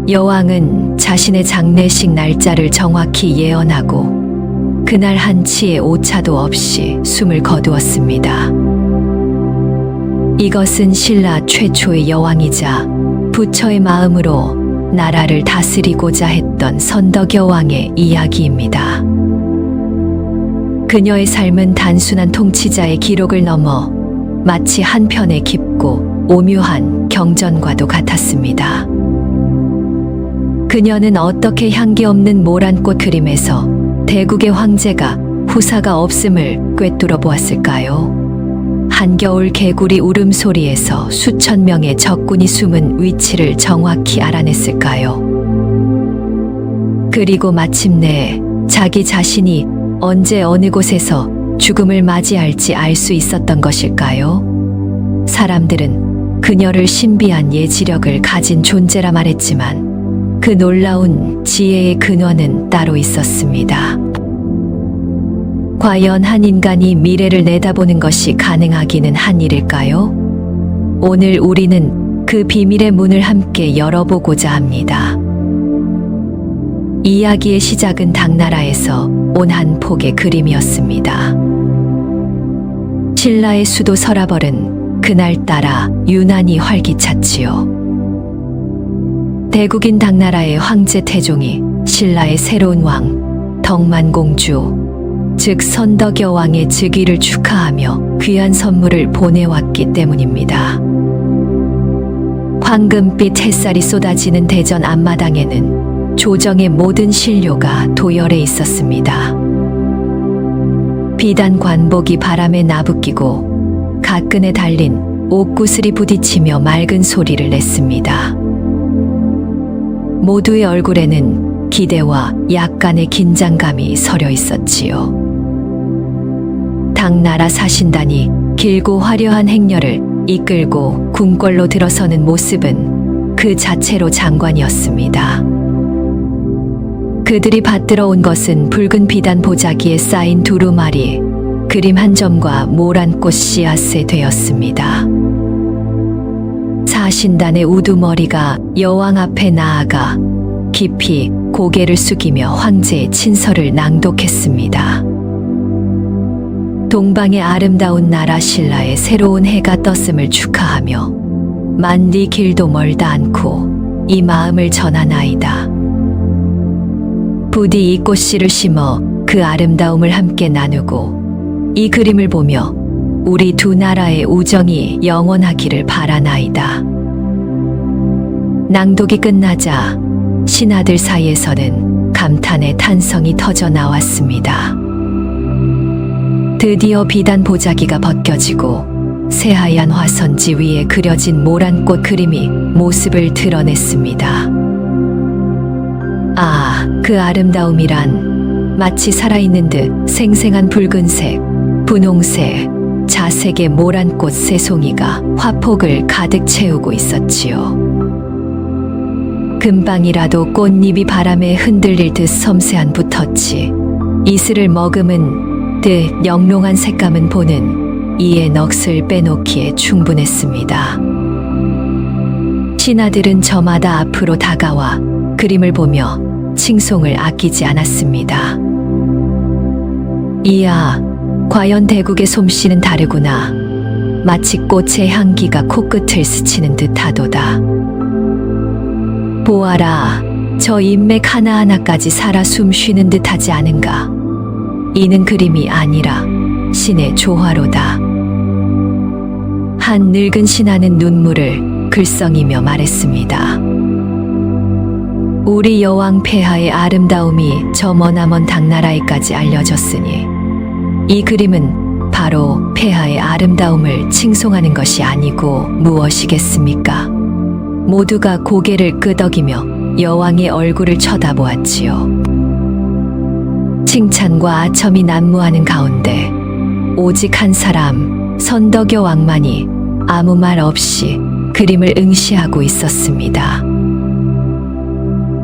여왕은 자신의 장례식 날짜를 정확히 예언하고 그날 한치의 오차도 없이 숨을 거두었습니다. 이것은 신라 최초의 여왕이자 부처의 마음으로 나라를 다스리고자 했던 선덕여왕의 이야기입니다. 그녀의 삶은 단순한 통치자의 기록을 넘어 마치 한 편의 깊고 오묘한 경전과도 같았습니다. 그녀는 어떻게 향기 없는 모란꽃 그림에서 대국의 황제가 후사가 없음을 꿰뚫어 보았을까요? 한겨울 개구리 울음소리에서 수천 명의 적군이 숨은 위치를 정확히 알아냈을까요? 그리고 마침내 자기 자신이 언제 어느 곳에서 죽음을 맞이할지 알 수 있었던 것일까요? 사람들은 그녀를 신비한 예지력을 가진 존재라 말했지만 그 놀라운 지혜의 근원은 따로 있었습니다. 과연 한 인간이 미래를 내다보는 것이 가능하기는 한 일일까요? 오늘 우리는 그 비밀의 문을 함께 열어보고자 합니다. 이야기의 시작은 당나라에서 온 한 폭의 그림이었습니다. 신라의 수도 서라벌은 그날따라 유난히 활기찼지요. 대국인 당나라의 황제 태종이 신라의 새로운 왕 덕만공주 즉 선덕여왕의 즉위를 축하하며 귀한 선물을 보내왔기 때문입니다. 황금빛 햇살이 쏟아지는 대전 앞마당에는 조정의 모든 신료가 도열해 있었습니다. 비단 관복이 바람에 나부끼고 가끈에 달린 옥구슬이 부딪히며 맑은 소리를 냈습니다. 모두의 얼굴에는 기대와 약간의 긴장감이 서려 있었지요. 당나라 사신단이 길고 화려한 행렬을 이끌고 궁궐로 들어서는 모습은 그 자체로 장관이었습니다. 그들이 받들어 온 것은 붉은 비단 보자기에 쌓인 두루마리, 그림 한 점과 모란꽃 씨앗에 되었습니다. 사신단의 우두머리가 여왕 앞에 나아가 깊이 고개를 숙이며 황제의 친서를 낭독했습니다. 동방의 아름다운 나라 신라의 새로운 해가 떴음을 축하하며 만리 길도 멀다 않고 이 마음을 전하나이다. 부디 이 꽃씨를 심어 그 아름다움을 함께 나누고 이 그림을 보며 우리 두 나라의 우정이 영원하기를 바라나이다. 낭독이 끝나자 신하들 사이에서는 감탄의 탄성이 터져 나왔습니다. 드디어 비단 보자기가 벗겨지고 새하얀 화선지 위에 그려진 모란꽃 그림이 모습을 드러냈습니다. 아, 그 아름다움이란 마치 살아있는 듯 생생한 붉은색, 분홍색, 자색의 모란꽃 새송이가 화폭을 가득 채우고 있었지요. 금방이라도 꽃잎이 바람에 흔들릴 듯 섬세한 붓터치, 이슬을 머금은 듯 영롱한 색감은 보는 이의 넋을 빼놓기에 충분했습니다. 신하들은 저마다 앞으로 다가와 그림을 보며 칭송을 아끼지 않았습니다. 이야, 과연 대국의 솜씨는 다르구나. 마치 꽃의 향기가 코끝을 스치는 듯하도다. 보아라, 저 인맥 하나하나까지 살아 숨쉬는 듯하지 않은가. 이는 그림이 아니라 신의 조화로다. 한 늙은 신하는 눈물을 글썽이며 말했습니다. 우리 여왕 폐하의 아름다움이 저 머나먼 당나라에까지 알려졌으니 이 그림은 바로 폐하의 아름다움을 칭송하는 것이 아니고 무엇이겠습니까? 모두가 고개를 끄덕이며 여왕의 얼굴을 쳐다보았지요. 칭찬과 아첨이 난무하는 가운데 오직 한 사람, 선덕여왕만이 아무 말 없이 그림을 응시하고 있었습니다.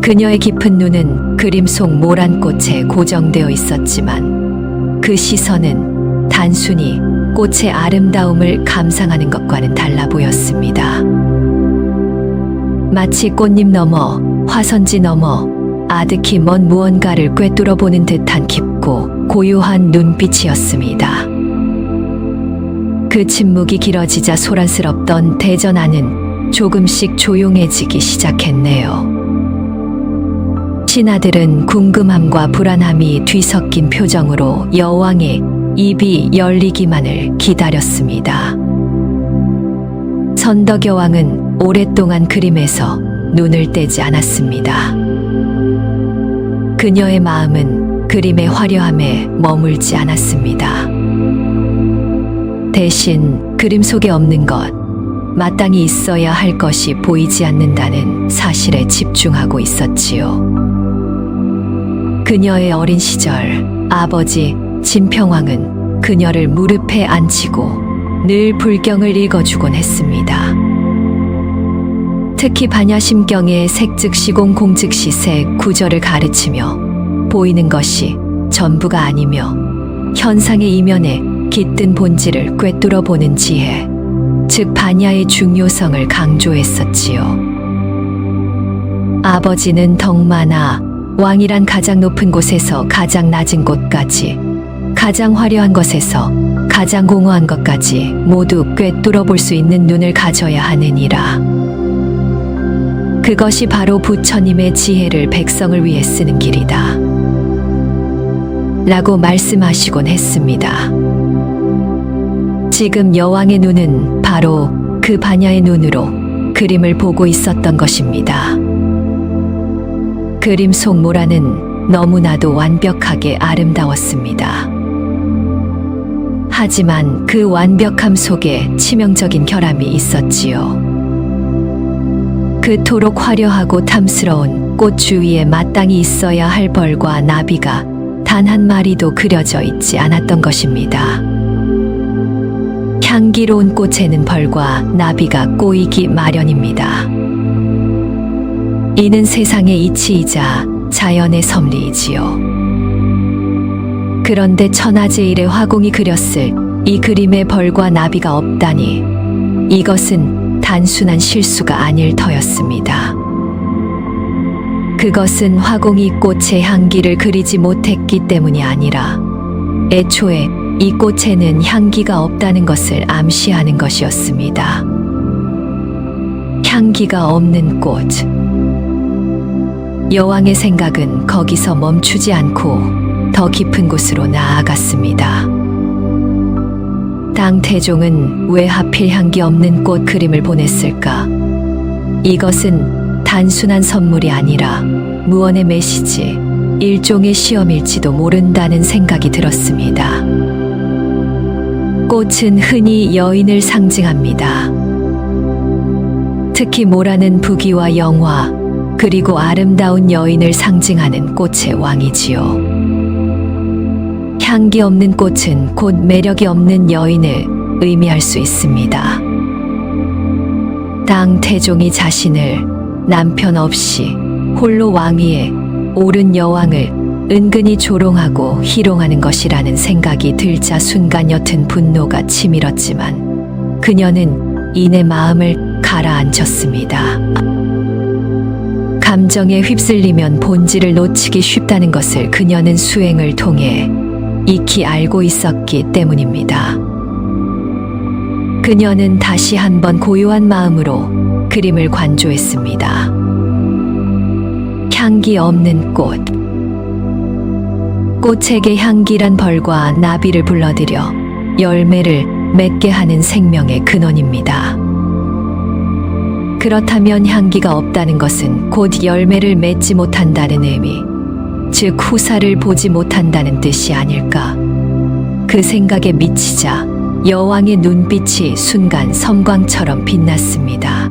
그녀의 깊은 눈은 그림 속 모란꽃에 고정되어 있었지만 그 시선은 단순히 꽃의 아름다움을 감상하는 것과는 달라 보였습니다. 마치 꽃잎 너머 화선지 너머 아득히 먼 무언가를 꿰뚫어 보는 듯한 깊고 고요한 눈빛이었습니다. 그 침묵이 길어지자 소란스럽던 대전안은 조금씩 조용해지기 시작했네요. 신하들은 궁금함과 불안함이 뒤섞인 표정으로 여왕의 입이 열리기만을 기다렸습니다. 선덕여왕은 오랫동안 그림에서 눈을 떼지 않았습니다. 그녀의 마음은 그림의 화려함에 머물지 않았습니다. 대신 그림 속에 없는 것, 마땅히 있어야 할 것이 보이지 않는다는 사실에 집중하고 있었지요. 그녀의 어린 시절 아버지 진평왕은 그녀를 무릎에 앉히고 늘 불경을 읽어주곤 했습니다. 특히 반야심경의 색즉시공 공즉시색 구절을 가르치며 보이는 것이 전부가 아니며 현상의 이면에 깃든 본질을 꿰뚫어 보는 지혜, 즉 반야의 중요성을 강조했었지요. 아버지는 덕만아, 왕이란 가장 높은 곳에서 가장 낮은 곳까지, 가장 화려한 것에서 가장 공허한 것까지 모두 꿰뚫어 볼 수 있는 눈을 가져야 하느니라. 그것이 바로 부처님의 지혜를 백성을 위해 쓰는 길이다. 라고 말씀하시곤 했습니다. 지금 여왕의 눈은 바로 그 반야의 눈으로 그림을 보고 있었던 것입니다. 그림 속 모라는 너무나도 완벽하게 아름다웠습니다. 하지만 그 완벽함 속에 치명적인 결함이 있었지요. 그토록 화려하고 탐스러운 꽃 주위에 마땅히 있어야 할 벌과 나비가 단 한 마리도 그려져 있지 않았던 것입니다. 향기로운 꽃에는 벌과 나비가 꼬이기 마련입니다. 이는 세상의 이치이자 자연의 섭리이지요. 그런데 천하제일의 화공이 그렸을 이 그림에 벌과 나비가 없다니, 이것은 단순한 실수가 아닐 터였습니다. 그것은 화공이 꽃의 향기를 그리지 못했기 때문이 아니라 애초에 이 꽃에는 향기가 없다는 것을 암시하는 것이었습니다. 향기가 없는 꽃. 여왕의 생각은 거기서 멈추지 않고 더 깊은 곳으로 나아갔습니다. 당 태종은 왜 하필 향기 없는 꽃 그림을 보냈을까? 이것은 단순한 선물이 아니라 무언의 메시지, 일종의 시험일지도 모른다는 생각이 들었습니다. 꽃은 흔히 여인을 상징합니다. 특히 모라는 부귀와 영화, 그리고 아름다운 여인을 상징하는 꽃의 왕이지요. 향기 없는 꽃은 곧 매력이 없는 여인을 의미할 수 있습니다. 당 태종이 자신을 남편 없이 홀로 왕위에 오른 여왕을 은근히 조롱하고 희롱하는 것이라는 생각이 들자 순간 옅은 분노가 치밀었지만 그녀는 이내 마음을 가라앉혔습니다. 감정에 휩쓸리면 본질을 놓치기 쉽다는 것을 그녀는 수행을 통해 익히 알고 있었기 때문입니다. 그녀는 다시 한번 고요한 마음으로 그림을 관조했습니다. 향기 없는 꽃. 꽃에게 향기란 벌과 나비를 불러들여 열매를 맺게 하는 생명의 근원입니다. 그렇다면 향기가 없다는 것은 곧 열매를 맺지 못한다는 의미, 즉 후사를 보지 못한다는 뜻이 아닐까. 그 생각에 미치자 여왕의 눈빛이 순간 섬광처럼 빛났습니다.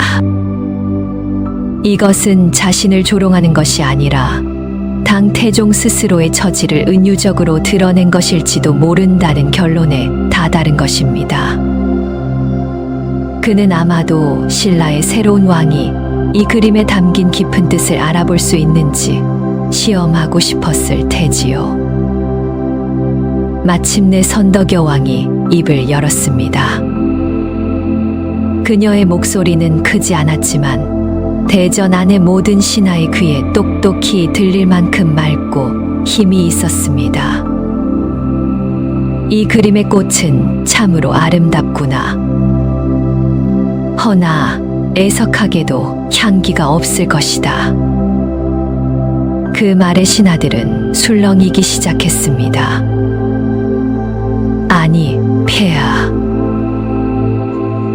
이것은 자신을 조롱하는 것이 아니라 당 태종 스스로의 처지를 은유적으로 드러낸 것일지도 모른다는 결론에 다다른 것입니다. 그는 아마도 신라의 새로운 왕이 이 그림에 담긴 깊은 뜻을 알아볼 수 있는지 시험하고 싶었을 테지요. 마침내 선덕여왕이 입을 열었습니다. 그녀의 목소리는 크지 않았지만 대전 안의 모든 신하의 귀에 똑똑히 들릴 만큼 맑고 힘이 있었습니다. 이 그림의 꽃은 참으로 아름답구나. 허나 애석하게도 향기가 없을 것이다. 그 말에 신하들은 술렁이기 시작했습니다. 아니, 폐하.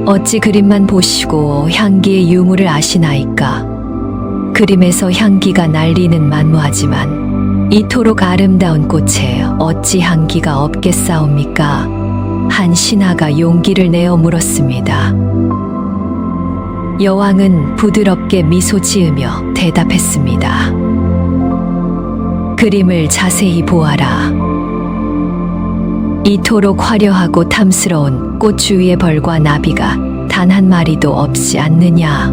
어찌 그림만 보시고 향기의 유무를 아시나이까? 그림에서 향기가 날리는 만무하지만 이토록 아름다운 꽃에 어찌 향기가 없겠사옵니까? 한 신하가 용기를 내어 물었습니다. 여왕은 부드럽게 미소 지으며 대답했습니다. 그림을 자세히 보아라. 이토록 화려하고 탐스러운 꽃 주위의 벌과 나비가 단 한 마리도 없지 않느냐.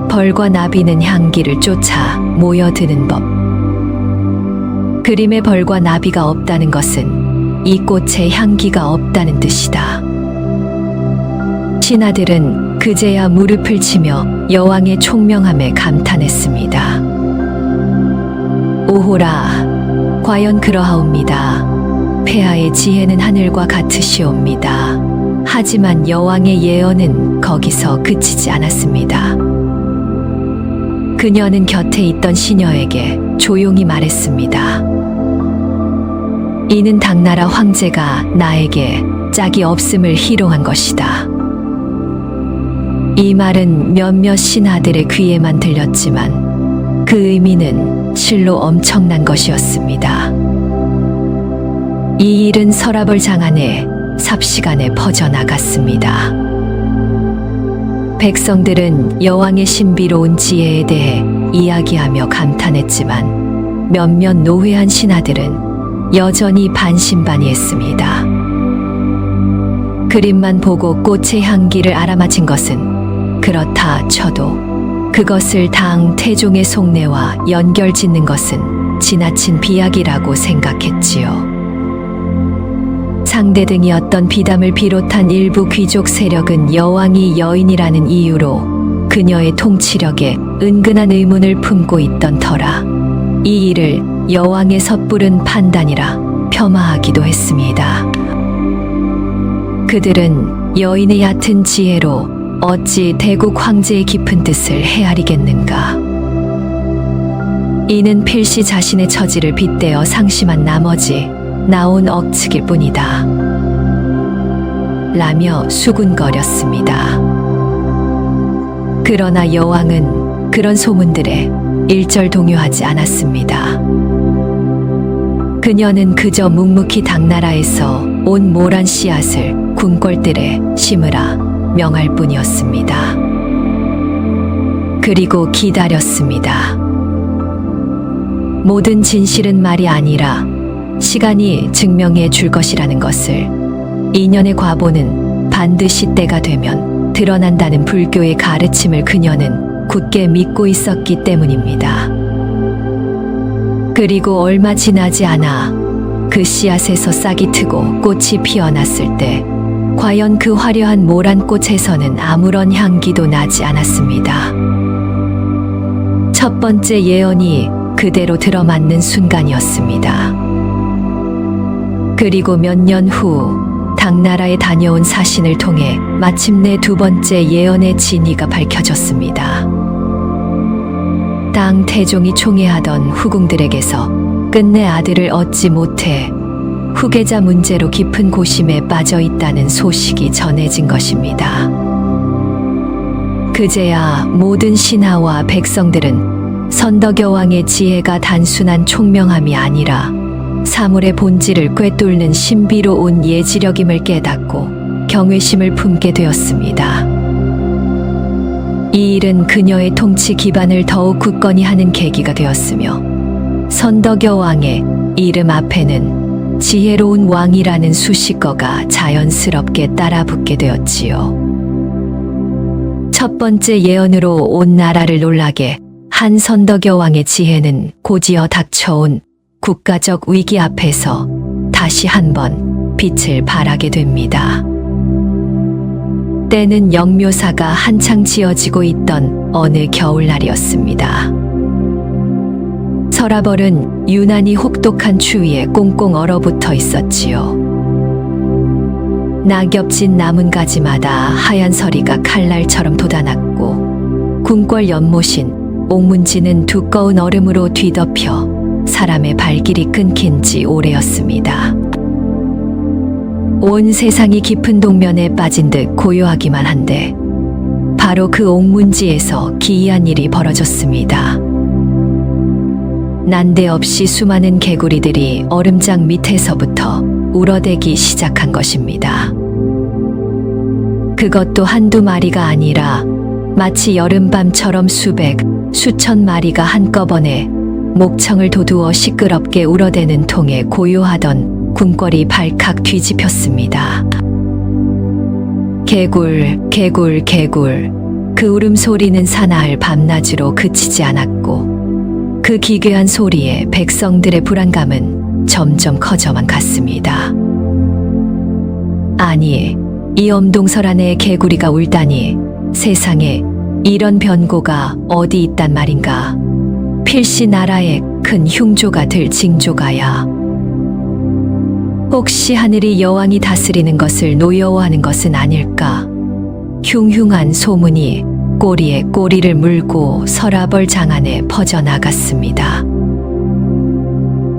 벌과 나비는 향기를 쫓아 모여드는 법. 그림에 벌과 나비가 없다는 것은 이 꽃에 향기가 없다는 뜻이다. 신하들은 그제야 무릎을 치며 여왕의 총명함에 감탄했습니다. 오호라, 과연 그러하옵니다. 폐하의 지혜는 하늘과 같으시옵니다. 하지만 여왕의 예언은 거기서 그치지 않았습니다. 그녀는 곁에 있던 시녀에게 조용히 말했습니다. 이는 당나라 황제가 나에게 짝이 없음을 희롱한 것이다. 이 말은 몇몇 신하들의 귀에만 들렸지만 그 의미는 실로 엄청난 것이었습니다. 이 일은 서라벌 장안에 삽시간에 퍼져나갔습니다. 백성들은 여왕의 신비로운 지혜에 대해 이야기하며 감탄했지만 몇몇 노회한 신하들은 여전히 반신반의했습니다. 그림만 보고 꽃의 향기를 알아맞힌 것은 그렇다 쳐도 그것을 당 태종의 속내와 연결짓는 것은 지나친 비약이라고 생각했지요. 상대등이었던 비담을 비롯한 일부 귀족 세력은 여왕이 여인이라는 이유로 그녀의 통치력에 은근한 의문을 품고 있던 터라 이 일을 여왕의 섣부른 판단이라 폄하하기도 했습니다. 그들은 여인의 얕은 지혜로 어찌 대국 황제의 깊은 뜻을 헤아리겠는가. 이는 필시 자신의 처지를 빗대어 상심한 나머지 나온 억측일 뿐이다. 라며 수군거렸습니다. 그러나 여왕은 그런 소문들에 일절 동요하지 않았습니다. 그녀는 그저 묵묵히 당나라에서 온 모란 씨앗을 궁궐들에 심으라 명할 뿐이었습니다. 그리고 기다렸습니다. 모든 진실은 말이 아니라 시간이 증명해 줄 것이라는 것을 2년의 과보는 반드시 때가 되면 드러난다는 불교의 가르침을 그녀는 굳게 믿고 있었기 때문입니다. 그리고 얼마 지나지 않아 그 씨앗에서 싹이 트고 꽃이 피어났을 때 과연 그 화려한 모란 꽃에서는 아무런 향기도 나지 않았습니다. 첫 번째 예언이 그대로 들어맞는 순간이었습니다. 그리고 몇 년 후 당나라에 다녀온 사신을 통해 마침내 두 번째 예언의 진위가 밝혀졌습니다. 당 태종이 총애하던 후궁들에게서 끝내 아들을 얻지 못해 후계자 문제로 깊은 고심에 빠져 있다는 소식이 전해진 것입니다. 그제야 모든 신하와 백성들은 선덕여왕의 지혜가 단순한 총명함이 아니라 사물의 본질을 꿰뚫는 신비로운 예지력임을 깨닫고 경외심을 품게 되었습니다. 이 일은 그녀의 통치 기반을 더욱 굳건히 하는 계기가 되었으며 선덕여왕의 이름 앞에는 지혜로운 왕이라는 수식어가 자연스럽게 따라붙게 되었지요. 첫 번째 예언으로 온 나라를 놀라게 한 선덕여왕의 지혜는 곧이어 닥쳐온 국가적 위기 앞에서 다시 한번 빛을 발하게 됩니다. 때는 영묘사가 한창 지어지고 있던 어느 겨울날이었습니다. 서라벌은 유난히 혹독한 추위에 꽁꽁 얼어붙어 있었지요. 낙엽진 나문 가지마다 하얀 서리가 칼날처럼 돋아났고 궁궐 연못인 옥문지는 두꺼운 얼음으로 뒤덮여 사람의 발길이 끊긴 지 오래였습니다. 온 세상이 깊은 동면에 빠진 듯 고요하기만 한데 바로 그 옥문지에서 기이한 일이 벌어졌습니다. 난데없이 수많은 개구리들이 얼음장 밑에서부터 울어대기 시작한 것입니다. 그것도 한두 마리가 아니라 마치 여름밤처럼 수천 마리가 한꺼번에 목청을 도두어 시끄럽게 울어대는 통에 고요하던 궁궐이 발칵 뒤집혔습니다. 개굴, 개굴, 개굴. 그 울음소리는 사나흘 밤낮으로 그치지 않았고 그 기괴한 소리에 백성들의 불안감은 점점 커져만 갔습니다. 아니, 이 엄동설 안에 개구리가 울다니 세상에 이런 변고가 어디 있단 말인가. 필시 나라의 큰 흉조가 될 징조가야. 혹시 하늘이 여왕이 다스리는 것을 노여워하는 것은 아닐까. 흉흉한 소문이 꼬리에 꼬리를 물고 서라벌 장안에 퍼져나갔습니다.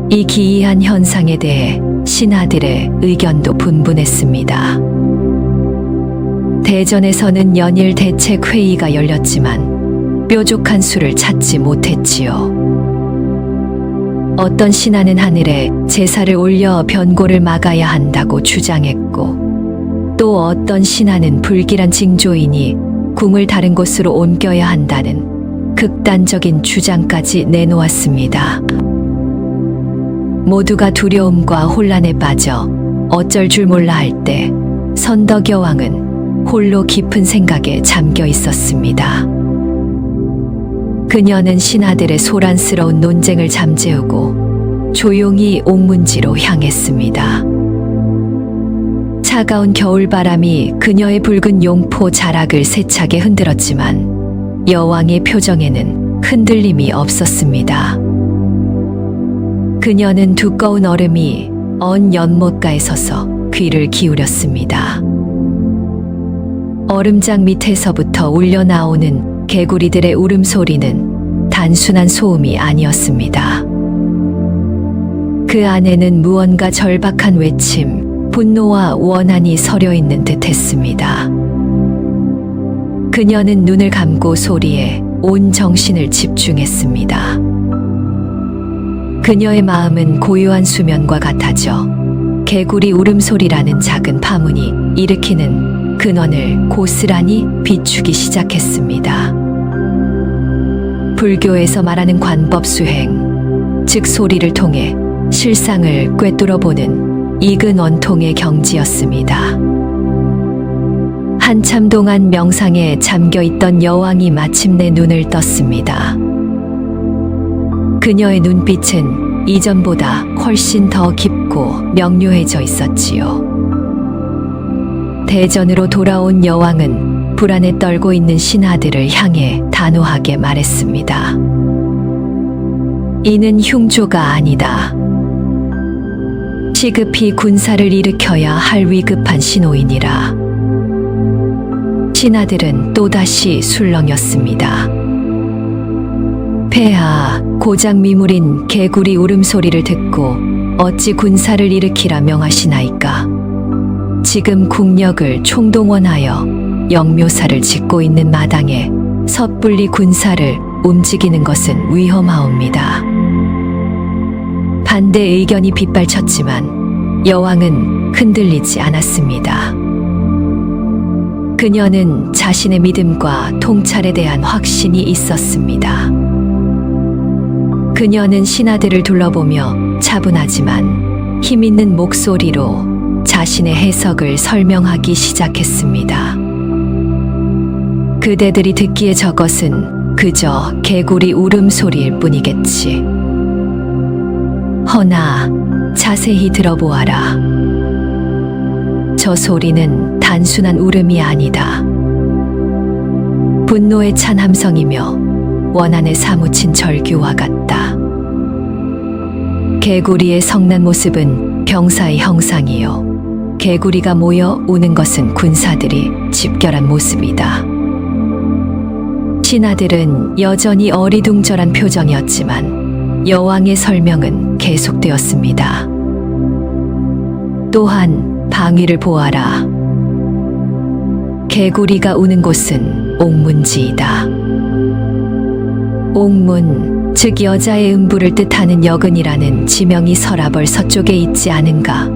이 기이한 현상에 대해 신하들의 의견도 분분했습니다. 대전에서는 연일 대책회의가 열렸지만 뾰족한 수를 찾지 못했지요. 어떤 신하는 하늘에 제사를 올려 변고를 막아야 한다고 주장했고 또 어떤 신하는 불길한 징조이니 궁을 다른 곳으로 옮겨야 한다는 극단적인 주장까지 내놓았습니다. 모두가 두려움과 혼란에 빠져 어쩔 줄 몰라 할 때 선덕여왕은 홀로 깊은 생각에 잠겨 있었습니다. 그녀는 신하들의 소란스러운 논쟁을 잠재우고 조용히 옥문지로 향했습니다. 차가운 겨울바람이 그녀의 붉은 용포 자락을 세차게 흔들었지만 여왕의 표정에는 흔들림이 없었습니다. 그녀는 두꺼운 얼음이 언 연못가에 서서 귀를 기울였습니다. 얼음장 밑에서부터 울려나오는 개구리들의 울음소리는 단순한 소음이 아니었습니다. 그 안에는 무언가 절박한 외침, 분노와 원한이 서려 있는 듯 했습니다. 그녀는 눈을 감고 소리에 온 정신을 집중했습니다. 그녀의 마음은 고요한 수면과 같아져 개구리 울음소리라는 작은 파문이 일으키는 근원을 고스란히 비추기 시작했습니다. 불교에서 말하는 관법수행, 즉 소리를 통해 실상을 꿰뚫어보는 익은 원통의 경지였습니다. 한참 동안 명상에 잠겨있던 여왕이 마침내 눈을 떴습니다. 그녀의 눈빛은 이전보다 훨씬 더 깊고 명료해져 있었지요. 대전으로 돌아온 여왕은 불안에 떨고 있는 신하들을 향해 단호하게 말했습니다. 이는 흉조가 아니다. 시급히 군사를 일으켜야 할 위급한 신호이니라. 신하들은 또다시 술렁였습니다. 폐하, 고작 미물인 개구리 울음소리를 듣고 어찌 군사를 일으키라 명하시나이까. 지금 국력을 총동원하여 영묘사를 짓고 있는 마당에 섣불리 군사를 움직이는 것은 위험하옵니다. 반대 의견이 빗발쳤지만 여왕은 흔들리지 않았습니다. 그녀는 자신의 믿음과 통찰에 대한 확신이 있었습니다. 그녀는 신하들을 둘러보며 차분하지만 힘있는 목소리로 자신의 해석을 설명하기 시작했습니다. 그대들이 듣기에 저것은 그저 개구리 울음소리일 뿐이겠지. 허나 자세히 들어보아라. 저 소리는 단순한 울음이 아니다. 분노에 찬 함성이며 원한에 사무친 절규와 같다. 개구리의 성난 모습은 병사의 형상이요. 개구리가 모여 우는 것은 군사들이 집결한 모습이다. 신하들은 여전히 어리둥절한 표정이었지만 여왕의 설명은 계속되었습니다. 또한 방위를 보아라. 개구리가 우는 곳은 옥문지이다. 옥문, 즉 여자의 음부를 뜻하는 여근이라는 지명이 서라벌 서쪽에 있지 않은가.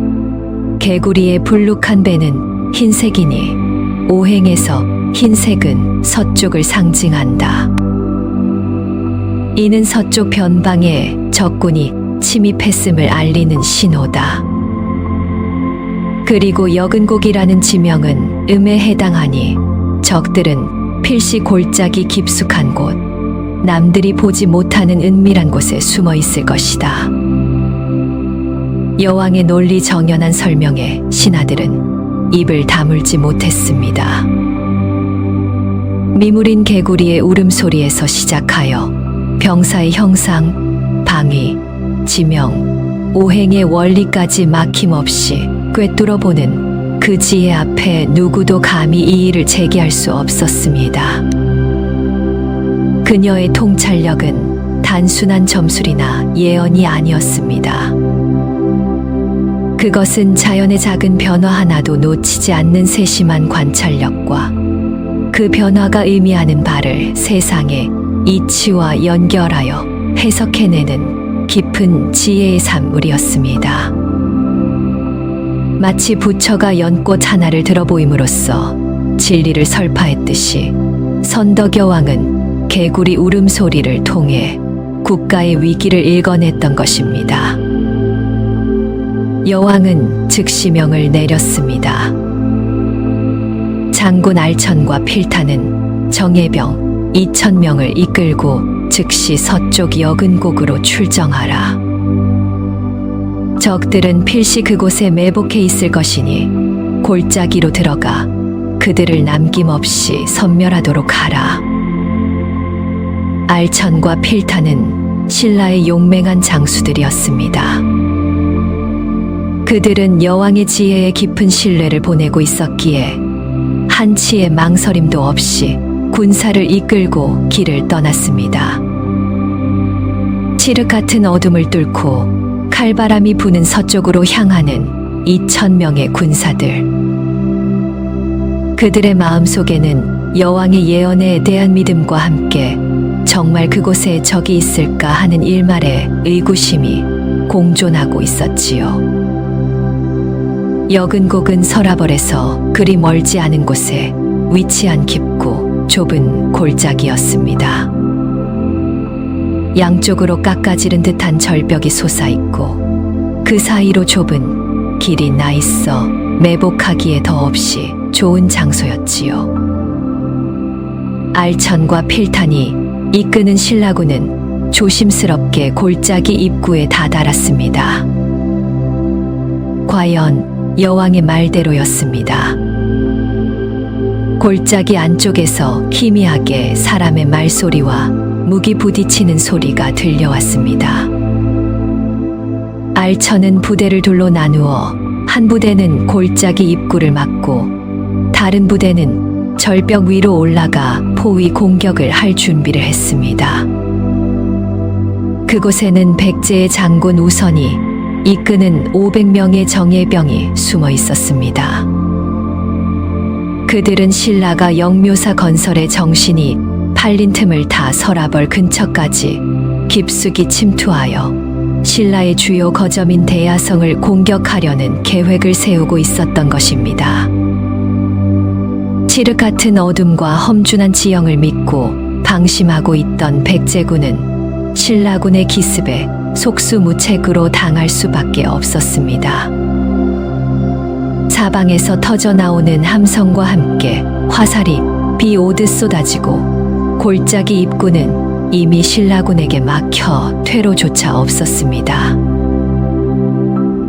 개구리의 불룩한 배는 흰색이니 오행에서 흰색은 서쪽을 상징한다. 이는 서쪽 변방에 적군이 침입했음을 알리는 신호다. 그리고 여근곡이라는 지명은 음에 해당하니 적들은 필시 골짜기 깊숙한 곳, 남들이 보지 못하는 은밀한 곳에 숨어 있을 것이다. 여왕의 논리 정연한 설명에 신하들은 입을 다물지 못했습니다. 미물인 개구리의 울음소리에서 시작하여 병사의 형상, 방위, 지명, 오행의 원리까지 막힘없이 꿰뚫어보는 그 지혜 앞에 누구도 감히 이의를 제기할 수 없었습니다. 그녀의 통찰력은 단순한 점술이나 예언이 아니었습니다. 그것은 자연의 작은 변화 하나도 놓치지 않는 세심한 관찰력과 그 변화가 의미하는 바를 세상의 이치와 연결하여 해석해내는 깊은 지혜의 산물이었습니다. 마치 부처가 연꽃 하나를 들어보임으로써 진리를 설파했듯이 선덕여왕은 개구리 울음소리를 통해 국가의 위기를 읽어냈던 것입니다. 여왕은 즉시 명을 내렸습니다. 장군 알천과 필타는 정예병 2,000명을 이끌고 즉시 서쪽 여근곡으로 출정하라. 적들은 필시 그곳에 매복해 있을 것이니 골짜기로 들어가 그들을 남김없이 섬멸하도록 하라. 알천과 필타는 신라의 용맹한 장수들이었습니다. 그들은 여왕의 지혜에 깊은 신뢰를 보내고 있었기에 한치의 망설임도 없이 군사를 이끌고 길을 떠났습니다. 칠흑 같은 어둠을 뚫고 칼바람이 부는 서쪽으로 향하는 2,000명의 군사들. 그들의 마음속에는 여왕의 예언에 대한 믿음과 함께 정말 그곳에 적이 있을까 하는 일말의 의구심이 공존하고 있었지요. 여근곡은 서라벌에서 그리 멀지 않은 곳에 위치한 깊고 좁은 골짜기였습니다. 양쪽으로 깎아지른 듯한 절벽이 솟아있고 그 사이로 좁은 길이 나 있어 매복하기에 더없이 좋은 장소였지요. 알천과 필탄이 이끄는 신라군은 조심스럽게 골짜기 입구에 다다랐습니다. 과연 여왕의 말대로였습니다. 골짜기 안쪽에서 희미하게 사람의 말소리와 무기 부딪히는 소리가 들려왔습니다. 알천은 부대를 둘로 나누어 한 부대는 골짜기 입구를 막고 다른 부대는 절벽 위로 올라가 포위 공격을 할 준비를 했습니다. 그곳에는 백제의 장군 우선이 이끄는 500명의 정예병이 숨어 있었습니다. 그들은 신라가 영묘사 건설의 정신이 팔린 틈을 타 서라벌 근처까지 깊숙이 침투하여 신라의 주요 거점인 대야성을 공격하려는 계획을 세우고 있었던 것입니다. 칠흑 같은 어둠과 험준한 지형을 믿고 방심하고 있던 백제군은 신라군의 기습에 속수무책으로 당할 수밖에 없었습니다. 사방에서 터져나오는 함성과 함께 화살이 비오듯 쏟아지고 골짜기 입구는 이미 신라군에게 막혀 퇴로조차 없었습니다.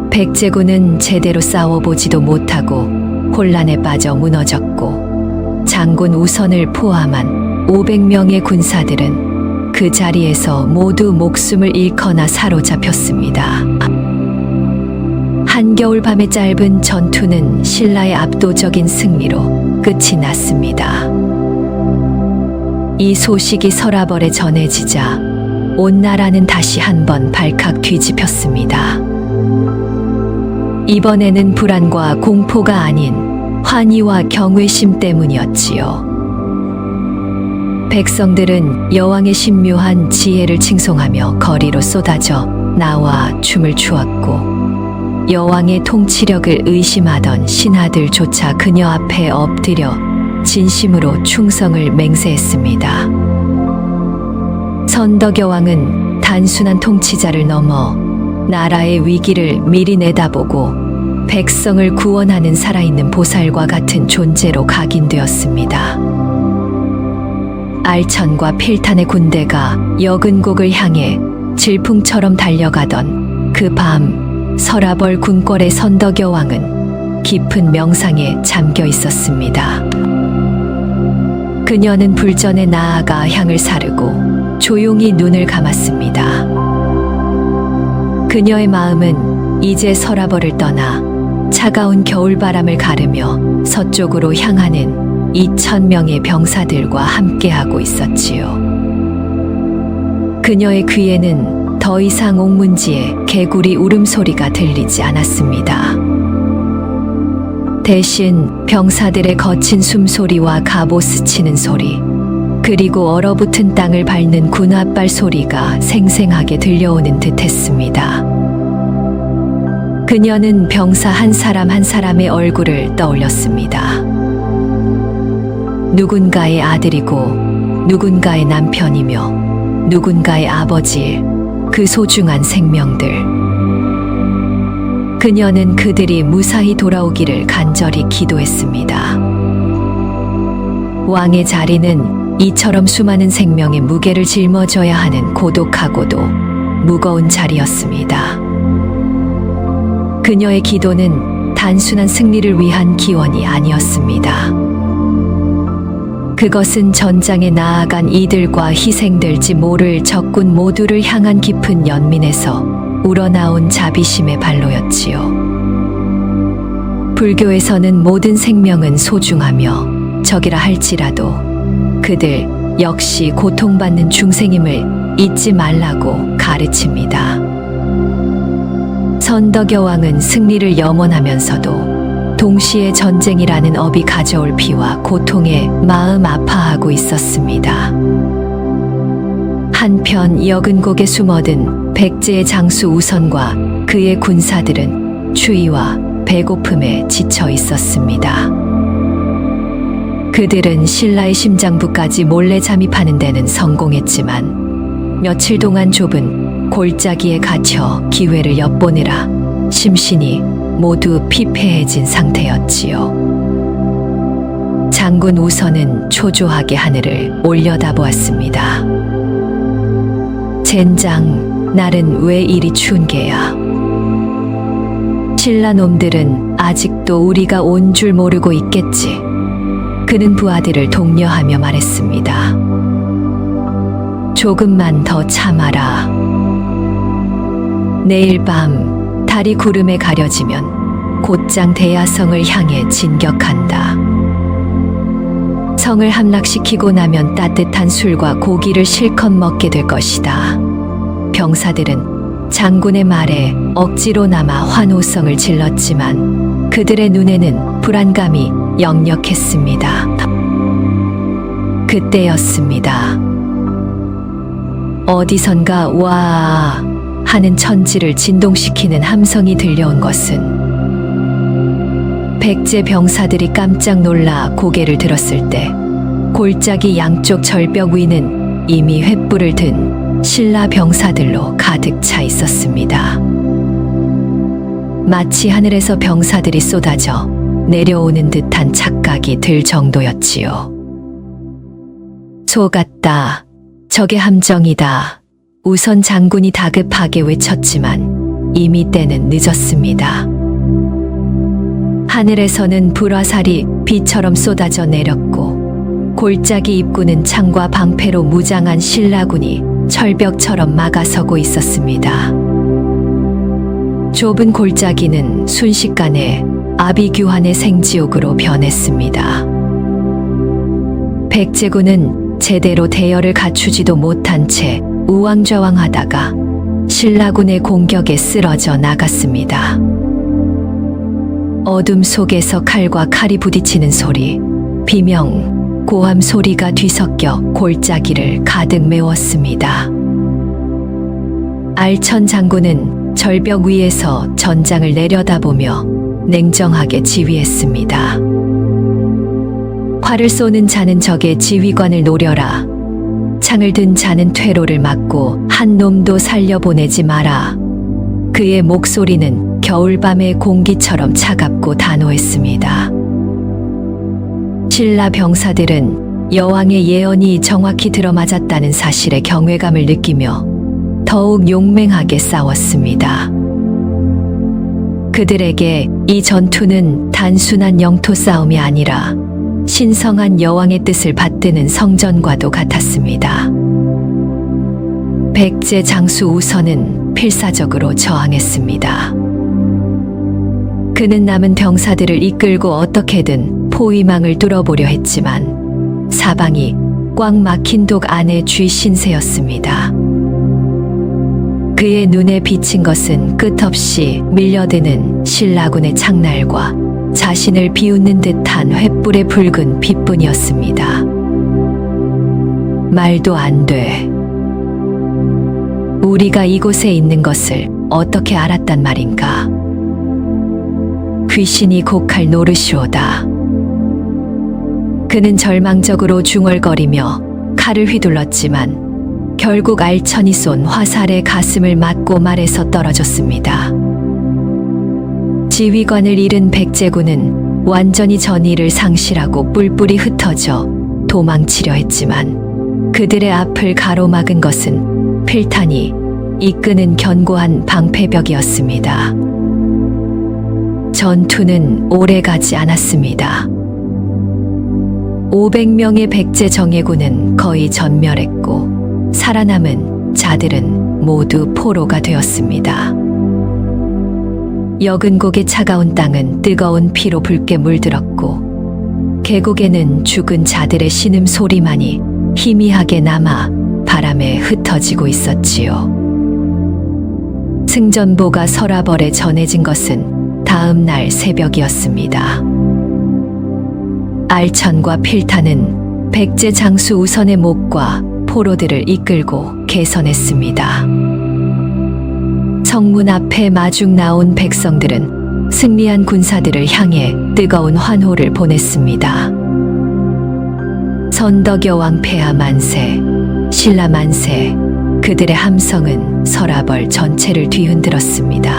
백제군은 제대로 싸워보지도 못하고 혼란에 빠져 무너졌고 장군 우선을 포함한 500명의 군사들은 그 자리에서 모두 목숨을 잃거나 사로잡혔습니다. 한겨울 밤의 짧은 전투는 신라의 압도적인 승리로 끝이 났습니다. 이 소식이 서라벌에 전해지자 온 나라는 다시 한번 발칵 뒤집혔습니다. 이번에는 불안과 공포가 아닌 환희와 경외심 때문이었지요. 백성들은 여왕의 신묘한 지혜를 칭송하며 거리로 쏟아져 나와 춤을 추었고, 여왕의 통치력을 의심하던 신하들조차 그녀 앞에 엎드려 진심으로 충성을 맹세했습니다. 선덕여왕은 단순한 통치자를 넘어 나라의 위기를 미리 내다보고 백성을 구원하는 살아있는 보살과 같은 존재로 각인되었습니다. 알천과 필탄의 군대가 여근곡을 향해 질풍처럼 달려가던 그 밤, 서라벌 궁궐의 선덕여왕은 깊은 명상에 잠겨 있었습니다. 그녀는 불전에 나아가 향을 사르고 조용히 눈을 감았습니다. 그녀의 마음은 이제 서라벌을 떠나 차가운 겨울바람을 가르며 서쪽으로 향하는 2,000명의 병사들과 함께하고 있었지요. 그녀의 귀에는 더 이상 옥문지의 개구리 울음소리가 들리지 않았습니다. 대신 병사들의 거친 숨소리와 갑옷 스치는 소리, 그리고 얼어붙은 땅을 밟는 군홧발 소리가 생생하게 들려오는 듯 했습니다. 그녀는 병사 한 사람 한 사람의 얼굴을 떠올렸습니다. 누군가의 아들이고 누군가의 남편이며 누군가의 아버지일 그 소중한 생명들. 그녀는 그들이 무사히 돌아오기를 간절히 기도했습니다. 왕의 자리는 이처럼 수많은 생명의 무게를 짊어져야 하는 고독하고도 무거운 자리였습니다. 그녀의 기도는 단순한 승리를 위한 기원이 아니었습니다. 그것은 전장에 나아간 이들과 희생될지 모를 적군 모두를 향한 깊은 연민에서 우러나온 자비심의 발로였지요. 불교에서는 모든 생명은 소중하며 적이라 할지라도 그들 역시 고통받는 중생임을 잊지 말라고 가르칩니다. 선덕여왕은 승리를 염원하면서도 동시에 전쟁이라는 업이 가져올 피와 고통에 마음 아파하고 있었습니다. 한편 여근곡에 숨어든 백제의 장수 우선과 그의 군사들은 추위와 배고픔에 지쳐 있었습니다. 그들은 신라의 심장부까지 몰래 잠입하는 데는 성공했지만 며칠 동안 좁은 골짜기에 갇혀 기회를 엿보느라 심신이 모두 피폐해진 상태였지요. 장군 우선은 초조하게 하늘을 올려다보았습니다. 젠장, 날은 왜 이리 추운 게야? 신라 놈들은 아직도 우리가 온 줄 모르고 있겠지. 그는 부하들을 독려하며 말했습니다. 조금만 더 참아라. 내일 밤 달이 구름에 가려지면 곧장 대야성을 향해 진격한다. 성을 함락시키고 나면 따뜻한 술과 고기를 실컷 먹게 될 것이다. 병사들은 장군의 말에 억지로나마 환호성을 질렀지만 그들의 눈에는 불안감이 역력했습니다. 그때였습니다. 어디선가 와 하는 천지를 진동시키는 함성이 들려온 것은 백제 병사들이 깜짝 놀라 고개를 들었을 때 골짜기 양쪽 절벽 위는 이미 횃불을 든 신라 병사들로 가득 차 있었습니다. 마치 하늘에서 병사들이 쏟아져 내려오는 듯한 착각이 들 정도였지요. 속았다. 적의 함정이다. 우선 장군이 다급하게 외쳤지만 이미 때는 늦었습니다. 하늘에서는 불화살이 비처럼 쏟아져 내렸고 골짜기 입구는 창과 방패로 무장한 신라군이 철벽처럼 막아서고 있었습니다. 좁은 골짜기는 순식간에 아비규환의 생지옥으로 변했습니다. 백제군은 제대로 대열을 갖추지도 못한 채 우왕좌왕하다가 신라군의 공격에 쓰러져 나갔습니다. 어둠 속에서 칼과 칼이 부딪히는 소리, 비명, 고함 소리가 뒤섞여 골짜기를 가득 메웠습니다. 알천 장군은 절벽 위에서 전장을 내려다보며 냉정하게 지휘했습니다. 활을 쏘는 자는 적의 지휘관을 노려라. 창을 든 자는 퇴로를 막고 한 놈도 살려보내지 마라. 그의 목소리는 겨울밤의 공기처럼 차갑고 단호했습니다. 신라 병사들은 여왕의 예언이 정확히 들어맞았다는 사실에 경외감을 느끼며 더욱 용맹하게 싸웠습니다. 그들에게 이 전투는 단순한 영토 싸움이 아니라 신성한 여왕의 뜻을 받드는 성전과도 같았습니다. 백제 장수 우선은 필사적으로 저항했습니다. 그는 남은 병사들을 이끌고 어떻게든 포위망을 뚫어보려 했지만 사방이 꽉 막힌 독 안에 쥐 신세였습니다. 그의 눈에 비친 것은 끝없이 밀려드는 신라군의 창날과 자신을 비웃는 듯한 횃불의 붉은 빛뿐이었습니다. 말도 안 돼. 우리가 이곳에 있는 것을 어떻게 알았단 말인가? 귀신이 곡할 노릇이오다. 그는 절망적으로 중얼거리며 칼을 휘둘렀지만 결국 알천이 쏜 화살에 가슴을 맞고 말에서 떨어졌습니다. 지휘관을 잃은 백제군은 완전히 전의를 상실하고 뿔뿔이 흩어져 도망치려 했지만 그들의 앞을 가로막은 것은 필탄이 이끄는 견고한 방패벽이었습니다. 전투는 오래가지 않았습니다. 500명의 백제 정예군은 거의 전멸했고 살아남은 자들은 모두 포로가 되었습니다. 여근곡의 차가운 땅은 뜨거운 피로 붉게 물들었고 계곡에는 죽은 자들의 신음소리만이 희미하게 남아 바람에 흩어지고 있었지요. 승전보가 서라벌에 전해진 것은 다음 날 새벽이었습니다. 알천과 필탄은 백제 장수 우선의 목과 포로들을 이끌고 개선했습니다. 성문 앞에 마중 나온 백성들은 승리한 군사들을 향해 뜨거운 환호를 보냈습니다. 선덕여왕 폐하 만세, 신라 만세. 그들의 함성은 서라벌 전체를 뒤흔들었습니다.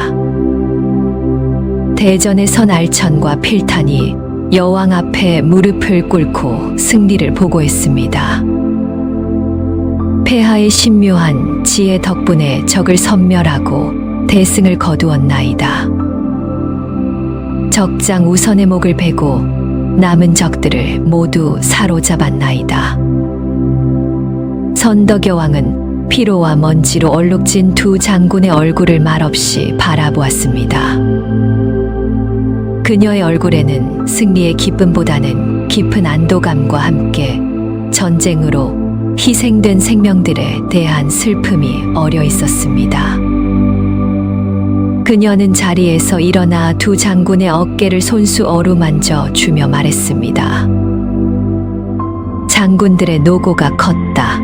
대전에 선 알천과 필탄이 여왕 앞에 무릎을 꿇고 승리를 보고했습니다. 폐하의 신묘한 지혜 덕분에 적을 섬멸하고 대승을 거두었나이다. 적장 우선의 목을 베고 남은 적들을 모두 사로잡았나이다. 선덕여왕은 피로와 먼지로 얼룩진 두 장군의 얼굴을 말없이 바라보았습니다. 그녀의 얼굴에는 승리의 기쁨보다는 깊은 안도감과 함께 전쟁으로 희생된 생명들에 대한 슬픔이 어려 있었습니다. 그녀는 자리에서 일어나 두 장군의 어깨를 손수 어루만져 주며 말했습니다. 장군들의 노고가 컸다.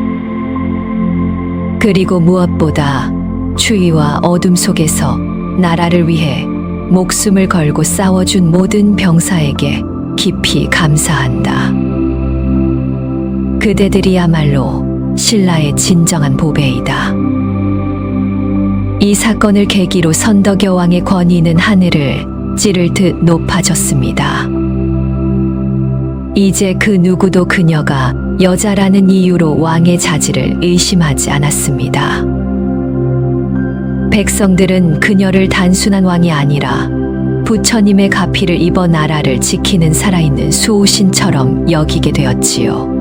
그리고 무엇보다 추위와 어둠 속에서 나라를 위해 목숨을 걸고 싸워준 모든 병사에게 깊이 감사한다. 그대들이야말로 신라의 진정한 보배이다. 이 사건을 계기로 선덕여왕의 권위는 하늘을 찌를 듯 높아졌습니다. 이제 그 누구도 그녀가 여자라는 이유로 왕의 자질을 의심하지 않았습니다. 백성들은 그녀를 단순한 왕이 아니라 부처님의 가피를 입어 나라를 지키는 살아있는 수호신처럼 여기게 되었지요.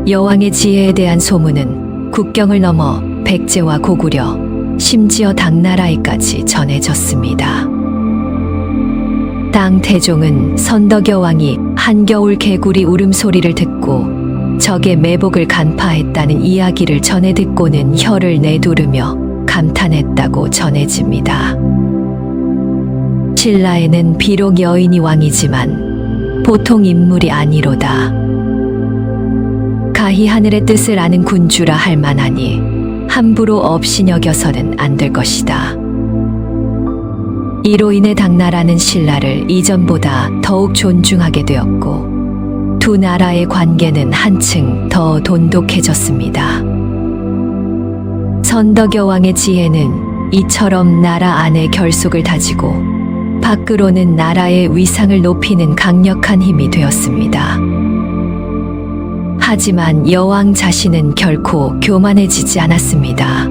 여왕의 지혜에 대한 소문은 국경을 넘어 백제와 고구려, 심지어 당나라에까지 전해졌습니다. 땅 태종은 선덕여왕이 한겨울 개구리 울음소리를 듣고 적의 매복을 간파했다는 이야기를 전해 듣고는 혀를 내두르며 감탄했다고 전해집니다. 신라에는 비록 여인이 왕이지만 보통 인물이 아니로다. 가히 하늘의 뜻을 아는 군주라 할 만하니 함부로 없이 여겨서는 안 될 것이다. 이로 인해 당나라는 신라를 이전보다 더욱 존중하게 되었고 두 나라의 관계는 한층 더 돈독해졌습니다. 선덕여왕의 지혜는 이처럼 나라 안에 결속을 다지고 밖으로는 나라의 위상을 높이는 강력한 힘이 되었습니다. 하지만 여왕 자신은 결코 교만해지지 않았습니다.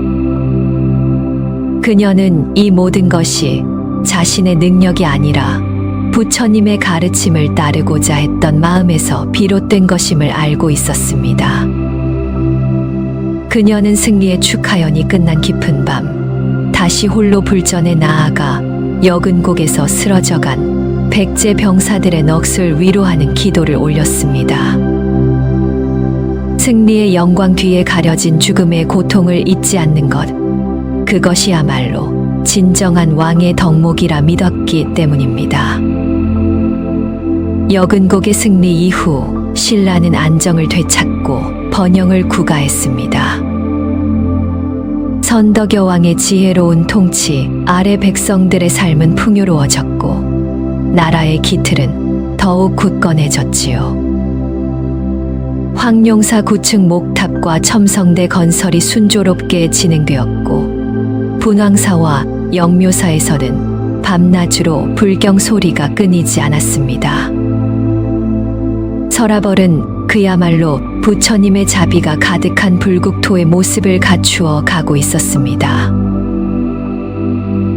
그녀는 이 모든 것이 자신의 능력이 아니라 부처님의 가르침을 따르고자 했던 마음에서 비롯된 것임을 알고 있었습니다. 그녀는 승리의 축하연이 끝난 깊은 밤, 다시 홀로 불전에 나아가 여근곡에서 쓰러져간 백제 병사들의 넋을 위로하는 기도를 올렸습니다. 승리의 영광 뒤에 가려진 죽음의 고통을 잊지 않는 것, 그것이야말로 진정한 왕의 덕목이라 믿었기 때문입니다. 여근곡의 승리 이후 신라는 안정을 되찾고 번영을 구가했습니다. 선덕여왕의 지혜로운 통치 아래 백성들의 삶은 풍요로워졌고 나라의 기틀은 더욱 굳건해졌지요. 황룡사 9층 목탑과 첨성대 건설이 순조롭게 진행되었고 분황사와 영묘사에서는 밤낮으로 불경 소리가 끊이지 않았습니다. 서라벌은 그야말로 부처님의 자비가 가득한 불국토의 모습을 갖추어 가고 있었습니다.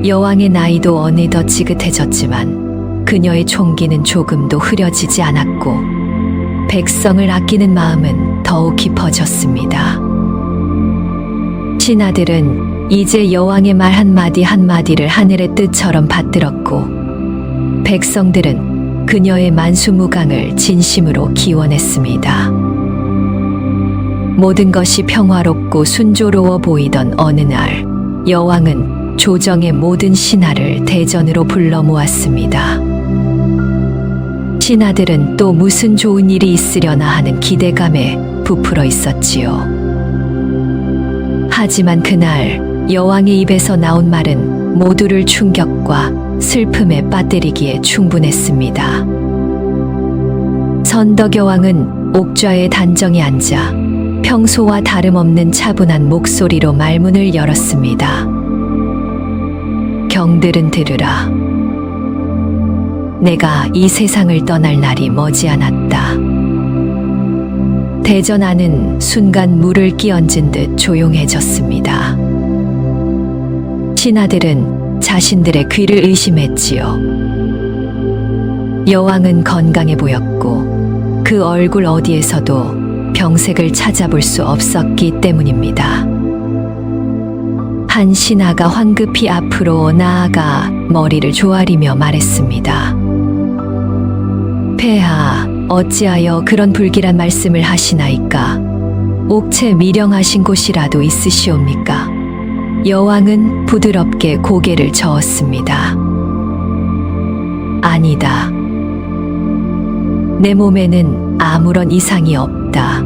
여왕의 나이도 어느덧 지긋해졌지만 그녀의 총기는 조금도 흐려지지 않았고 백성을 아끼는 마음은 더욱 깊어졌습니다. 신하들은 이제 여왕의 말 한마디 한마디를 하늘의 뜻처럼 받들었고 백성들은 그녀의 만수무강을 진심으로 기원했습니다. 모든 것이 평화롭고 순조로워 보이던 어느 날 여왕은 조정의 모든 신하를 대전으로 불러 모았습니다. 신하들은 또 무슨 좋은 일이 있으려나 하는 기대감에 부풀어 있었지요. 하지만 그날 여왕의 입에서 나온 말은 모두를 충격과 슬픔에 빠뜨리기에 충분했습니다. 선덕여왕은 옥좌의 단정에 앉아 평소와 다름없는 차분한 목소리로 말문을 열었습니다. 경들은 들으라. 내가 이 세상을 떠날 날이 머지않았다. 대전 안은 순간 물을 끼얹은 듯 조용해졌습니다. 신하들은 자신들의 귀를 의심했지요. 여왕은 건강해 보였고 그 얼굴 어디에서도 병색을 찾아볼 수 없었기 때문입니다. 한 신하가 황급히 앞으로 나아가 머리를 조아리며 말했습니다. 폐하, 어찌하여 그런 불길한 말씀을 하시나이까? 옥체 미령하신 곳이라도 있으시옵니까? 여왕은 부드럽게 고개를 저었습니다. 아니다. 내 몸에는 아무런 이상이 없다.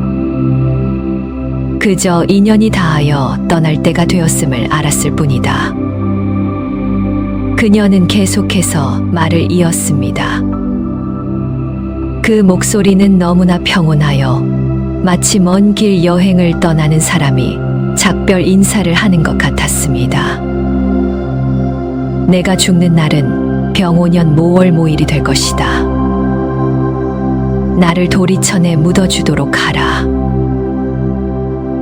그저 인연이 닿아여 떠날 때가 되었음을 알았을 뿐이다. 그녀는 계속해서 말을 이었습니다. 그 목소리는 너무나 평온하여 마치 먼 길 여행을 떠나는 사람이 작별 인사를 하는 것 같았습니다. 내가 죽는 날은 병오년 모월 모일이 될 것이다. 나를 도리천에 묻어주도록 하라.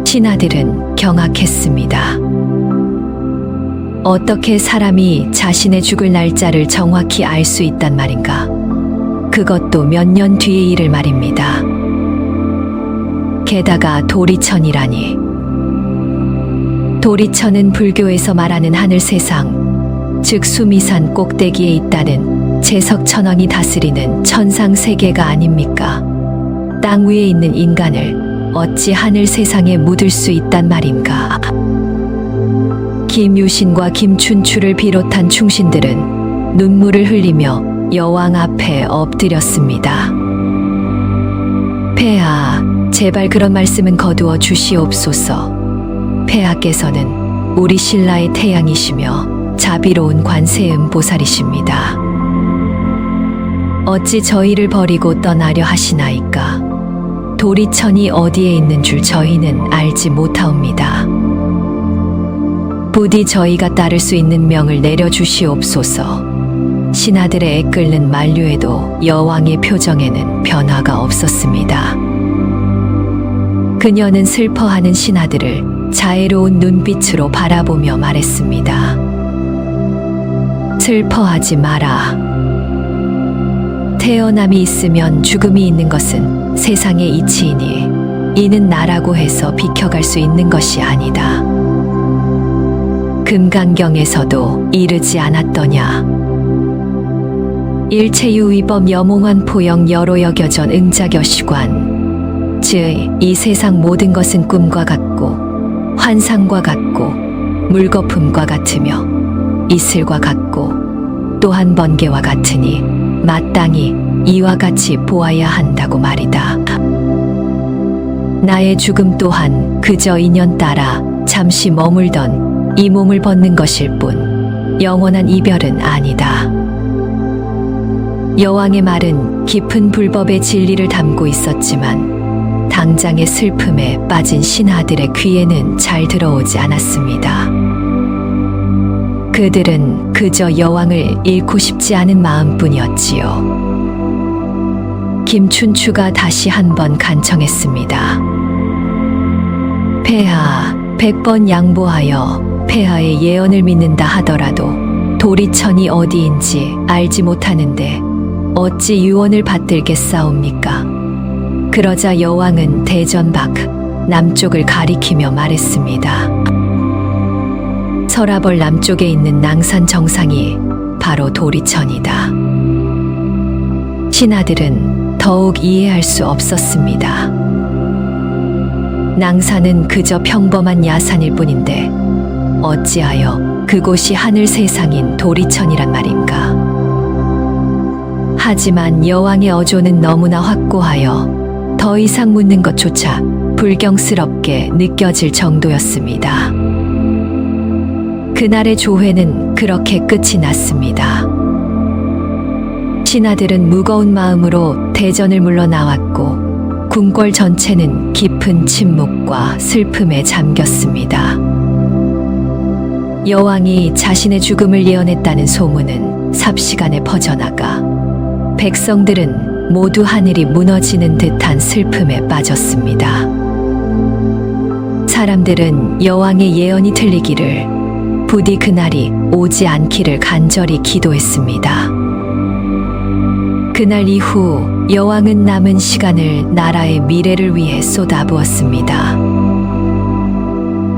신하들은 경악했습니다. 어떻게 사람이 자신의 죽을 날짜를 정확히 알 수 있단 말인가? 그것도 몇 년 뒤의 일을 말입니다. 게다가 도리천이라니. 도리천은 불교에서 말하는 하늘 세상, 즉 수미산 꼭대기에 있다는 제석천왕이 다스리는 천상 세계가 아닙니까? 땅 위에 있는 인간을 어찌 하늘 세상에 묻을 수 있단 말인가? 김유신과 김춘추를 비롯한 충신들은 눈물을 흘리며 여왕 앞에 엎드렸습니다. 폐하, 제발 그런 말씀은 거두어 주시옵소서. 폐하께서는 우리 신라의 태양이시며 자비로운 관세음 보살이십니다. 어찌 저희를 버리고 떠나려 하시나이까? 도리천이 어디에 있는 줄 저희는 알지 못하옵니다. 부디 저희가 따를 수 있는 명을 내려주시옵소서. 신하들의 애끓는 만류에도 여왕의 표정에는 변화가 없었습니다. 그녀는 슬퍼하는 신하들을 자애로운 눈빛으로 바라보며 말했습니다. 슬퍼하지 마라. 태어남이 있으면 죽음이 있는 것은 세상의 이치이니 이는 나라고 해서 비켜갈 수 있는 것이 아니다. 금강경에서도 이르지 않았더냐. 일체유위법 여몽환 포영 여로 여겨전 응자겨시관. 즉 이 세상 모든 것은 꿈과 같고 환상과 같고 물거품과 같으며 이슬과 같고 또한 번개와 같으니 마땅히 이와 같이 보아야 한다고 말이다. 나의 죽음 또한 그저 인연 따라 잠시 머물던 이 몸을 벗는 것일 뿐 영원한 이별은 아니다. 여왕의 말은 깊은 불법의 진리를 담고 있었지만 당장의 슬픔에 빠진 신하들의 귀에는 잘 들어오지 않았습니다. 그들은 그저 여왕을 잃고 싶지 않은 마음뿐이었지요. 김춘추가 다시 한번 간청했습니다. 폐하, 100번 양보하여 폐하의 예언을 믿는다 하더라도 도리천이 어디인지 알지 못하는데 어찌 유언을 받들겠사옵니까? 그러자 여왕은 대전 밖 남쪽을 가리키며 말했습니다. 서라벌 남쪽에 있는 낭산 정상이 바로 도리천이다. 신하들은 더욱 이해할 수 없었습니다. 낭산은 그저 평범한 야산일 뿐인데 어찌하여 그곳이 하늘 세상인 도리천이란 말인가? 하지만 여왕의 어조는 너무나 확고하여 더 이상 묻는 것조차 불경스럽게 느껴질 정도였습니다. 그날의 조회는 그렇게 끝이 났습니다. 신하들은 무거운 마음으로 대전을 물러나왔고 궁궐 전체는 깊은 침묵과 슬픔에 잠겼습니다. 여왕이 자신의 죽음을 예언했다는 소문은 삽시간에 퍼져나가 백성들은 모두 하늘이 무너지는 듯한 슬픔에 빠졌습니다. 사람들은 여왕의 예언이 틀리기를, 부디 그날이 오지 않기를 간절히 기도했습니다. 그날 이후 여왕은 남은 시간을 나라의 미래를 위해 쏟아부었습니다.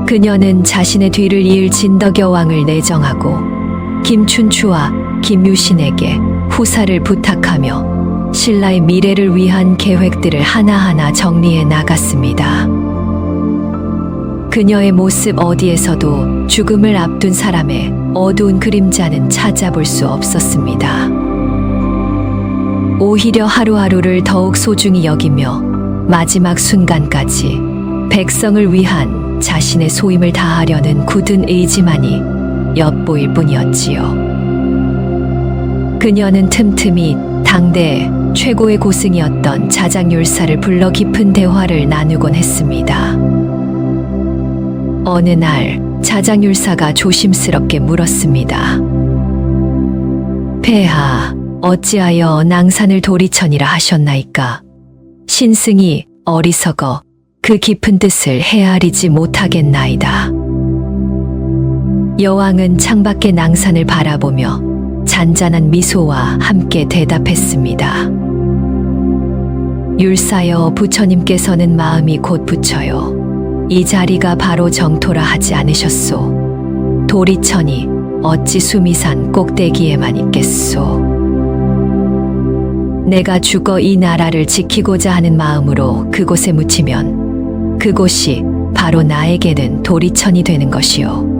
그녀는 자신의 뒤를 이을 진덕여왕을 내정하고 김춘추와 김유신에게 후사를 부탁하며 신라의 미래를 위한 계획들을 하나하나 정리해 나갔습니다. 그녀의 모습 어디에서도 죽음을 앞둔 사람의 어두운 그림자는 찾아볼 수 없었습니다. 오히려 하루하루를 더욱 소중히 여기며 마지막 순간까지 백성을 위한 자신의 소임을 다하려는 굳은 의지만이 엿보일 뿐이었지요. 그녀는 틈틈이 당대 최고의 고승이었던 자장율사를 불러 깊은 대화를 나누곤 했습니다. 어느 날 자장율사가 조심스럽게 물었습니다. 폐하, 어찌하여 낭산을 도리천이라 하셨나이까? 신승이 어리석어 그 깊은 뜻을 헤아리지 못하겠나이다. 여왕은 창밖의 낭산을 바라보며 잔잔한 미소와 함께 대답했습니다. 율사여, 부처님께서는 마음이 곧 부처요. 이 자리가 바로 정토라 하지 않으셨소. 도리천이 어찌 수미산 꼭대기에만 있겠소. 내가 죽어 이 나라를 지키고자 하는 마음으로 그곳에 묻히면 그곳이 바로 나에게는 도리천이 되는 것이요.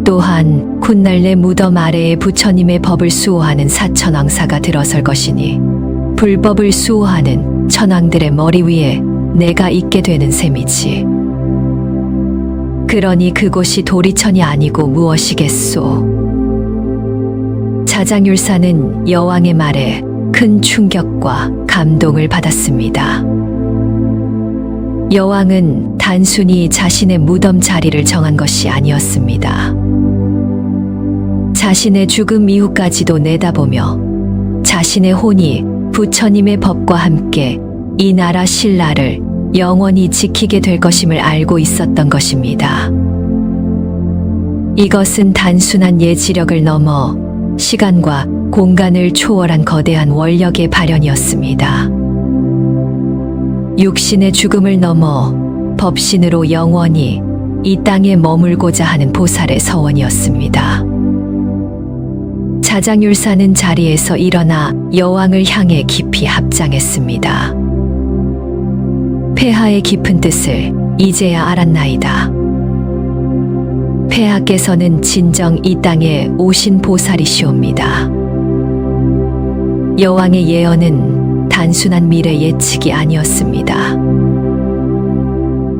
또한 훗날 내 무덤 아래에 부처님의 법을 수호하는 사천왕사가 들어설 것이니 불법을 수호하는 천왕들의 머리 위에 내가 있게 되는 셈이지. 그러니 그곳이 도리천이 아니고 무엇이겠소. 자장율사는 여왕의 말에 큰 충격과 감동을 받았습니다. 여왕은 단순히 자신의 무덤 자리를 정한 것이 아니었습니다. 자신의 죽음 이후까지도 내다보며 자신의 혼이 부처님의 법과 함께 이 나라 신라를 영원히 지키게 될 것임을 알고 있었던 것입니다. 이것은 단순한 예지력을 넘어 시간과 공간을 초월한 거대한 원력의 발현이었습니다. 육신의 죽음을 넘어 법신으로 영원히 이 땅에 머물고자 하는 보살의 서원이었습니다. 자장율사는 자리에서 일어나 여왕을 향해 깊이 합장했습니다. 폐하의 깊은 뜻을 이제야 알았나이다. 폐하께서는 진정 이 땅에 오신 보살이시옵니다. 여왕의 예언은 단순한 미래 예측이 아니었습니다.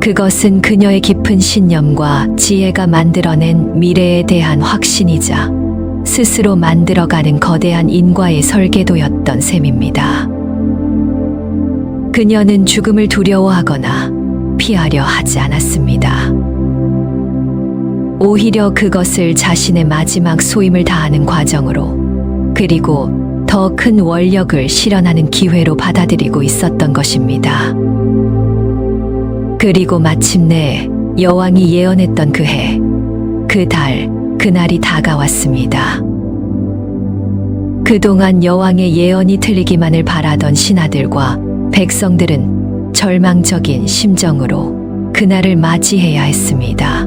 그것은 그녀의 깊은 신념과 지혜가 만들어낸 미래에 대한 확신이자 스스로 만들어가는 거대한 인과의 설계도였던 셈입니다. 그녀는 죽음을 두려워하거나 피하려 하지 않았습니다. 오히려 그것을 자신의 마지막 소임을 다하는 과정으로, 그리고 더 큰 원력을 실현하는 기회로 받아들이고 있었던 것입니다. 그리고 마침내 여왕이 예언했던 그 해, 그 달, 그날이 다가왔습니다. 그동안 여왕의 예언이 틀리기만을 바라던 신하들과 백성들은 절망적인 심정으로 그날을 맞이해야 했습니다.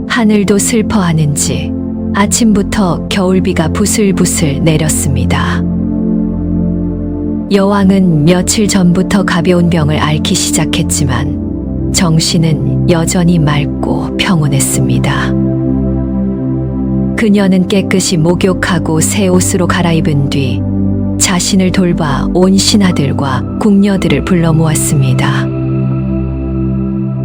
하늘도 슬퍼하는지 아침부터 겨울비가 부슬부슬 내렸습니다. 여왕은 며칠 전부터 가벼운 병을 앓기 시작했지만 정신은 여전히 맑고 평온했습니다. 그녀는 깨끗이 목욕하고 새 옷으로 갈아입은 뒤 자신을 돌봐 온 신하들과 궁녀들을 불러 모았습니다.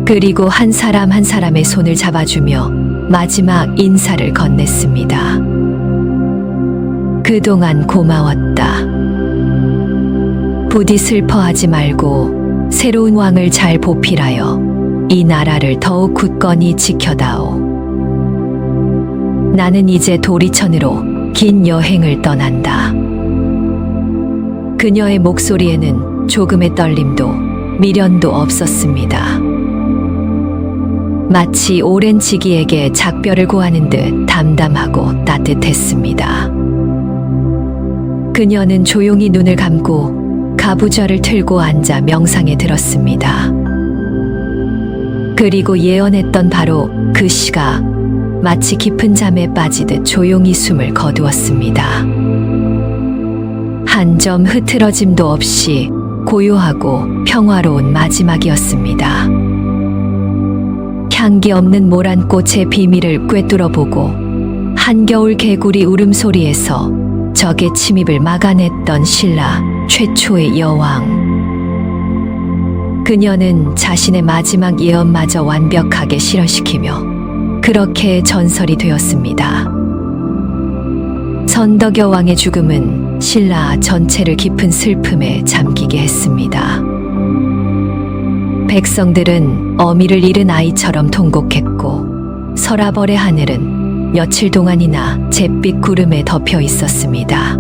그리고 한 사람 한 사람의 손을 잡아주며 마지막 인사를 건넸습니다. 그동안 고마웠다. 부디 슬퍼하지 말고 새로운 왕을 잘 보필하여 이 나라를 더욱 굳건히 지켜다오. 나는 이제 도리천으로 긴 여행을 떠난다. 그녀의 목소리에는 조금의 떨림도 미련도 없었습니다. 마치 오랜 지기에게 작별을 고하는 듯 담담하고 따뜻했습니다. 그녀는 조용히 눈을 감고 가부좌를 틀고 앉아 명상에 들었습니다. 그리고 예언했던 바로 그 시가 마치 깊은 잠에 빠지듯 조용히 숨을 거두었습니다. 한 점 흐트러짐도 없이 고요하고 평화로운 마지막이었습니다. 향기 없는 모란 꽃의 비밀을 꿰뚫어보고 한겨울 개구리 울음소리에서 적의 침입을 막아냈던 신라 최초의 여왕. 그녀는 자신의 마지막 예언마저 완벽하게 실현시키며 그렇게 전설이 되었습니다. 선덕여왕의 죽음은 신라 전체를 깊은 슬픔에 잠기게 했습니다. 백성들은 어미를 잃은 아이처럼 통곡했고 서라벌의 하늘은 며칠 동안이나 잿빛 구름에 덮여 있었습니다.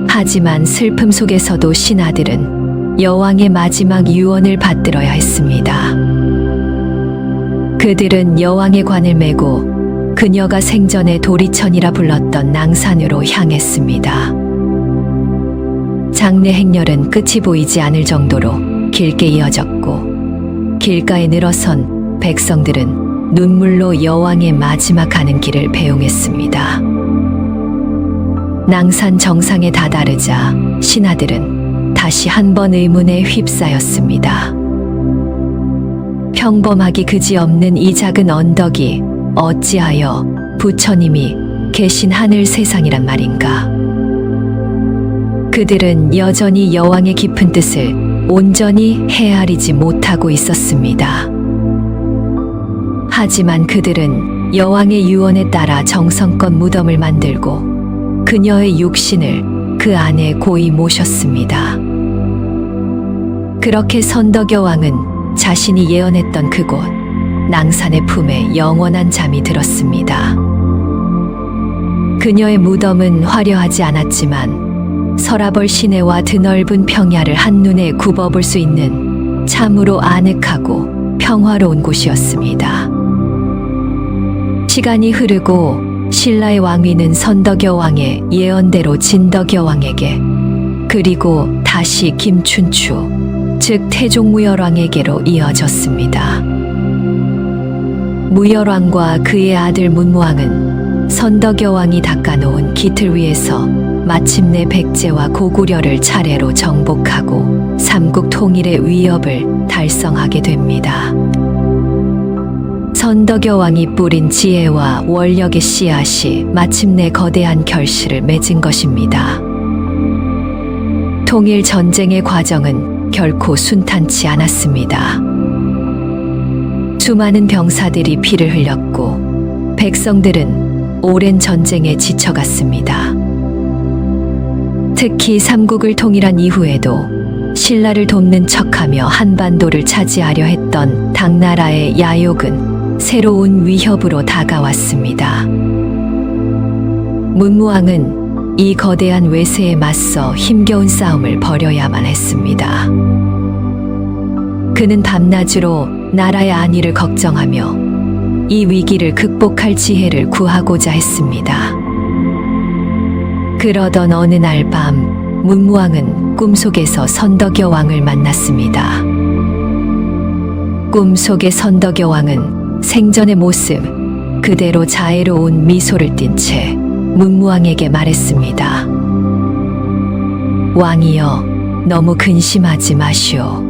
하지만 슬픔 속에서도 신하들은 여왕의 마지막 유언을 받들어야 했습니다. 그들은 여왕의 관을 메고 그녀가 생전에 도리천이라 불렀던 낭산으로 향했습니다. 장례 행렬은 끝이 보이지 않을 정도로 길게 이어졌고 길가에 늘어선 백성들은 눈물로 여왕의 마지막 가는 길을 배웅했습니다. 낭산 정상에 다다르자 신하들은 다시 한 번 의문에 휩싸였습니다. 평범하기 그지없는 이 작은 언덕이 어찌하여 부처님이 계신 하늘 세상이란 말인가? 그들은 여전히 여왕의 깊은 뜻을 온전히 헤아리지 못하고 있었습니다. 하지만 그들은 여왕의 유언에 따라 정성껏 무덤을 만들고 그녀의 육신을 그 안에 고이 모셨습니다. 그렇게 선덕여왕은 자신이 예언했던 그곳 낭산의 품에 영원한 잠이 들었습니다. 그녀의 무덤은 화려하지 않았지만 서라벌 시내와 드넓은 평야를 한눈에 굽어볼 수 있는 참으로 아늑하고 평화로운 곳이었습니다. 시간이 흐르고 신라의 왕위는 선덕여왕의 예언대로 진덕여왕에게 그리고 다시 김춘추 즉 태종무열왕에게로 이어졌습니다. 무열왕과 그의 아들 문무왕은 선덕여왕이 닦아놓은 기틀 위에서 마침내 백제와 고구려를 차례로 정복하고 삼국 통일의 위협을 달성하게 됩니다. 선덕여왕이 뿌린 지혜와 원력의 씨앗이 마침내 거대한 결실을 맺은 것입니다. 통일 전쟁의 과정은 결코 순탄치 않았습니다. 수많은 병사들이 피를 흘렸고 백성들은 오랜 전쟁에 지쳐갔습니다. 특히 삼국을 통일한 이후에도 신라를 돕는 척하며 한반도를 차지하려 했던 당나라의 야욕은 새로운 위협으로 다가왔습니다. 문무왕은 이 거대한 외세에 맞서 힘겨운 싸움을 벌여야만 했습니다. 그는 밤낮으로 나라의 안위를 걱정하며 이 위기를 극복할 지혜를 구하고자 했습니다. 그러던 어느 날 밤 문무왕은 꿈속에서 선덕여왕을 만났습니다. 꿈속의 선덕여왕은 생전의 모습 그대로 자애로운 미소를 띤 채 문무왕에게 말했습니다. 왕이여, 너무 근심하지 마시오.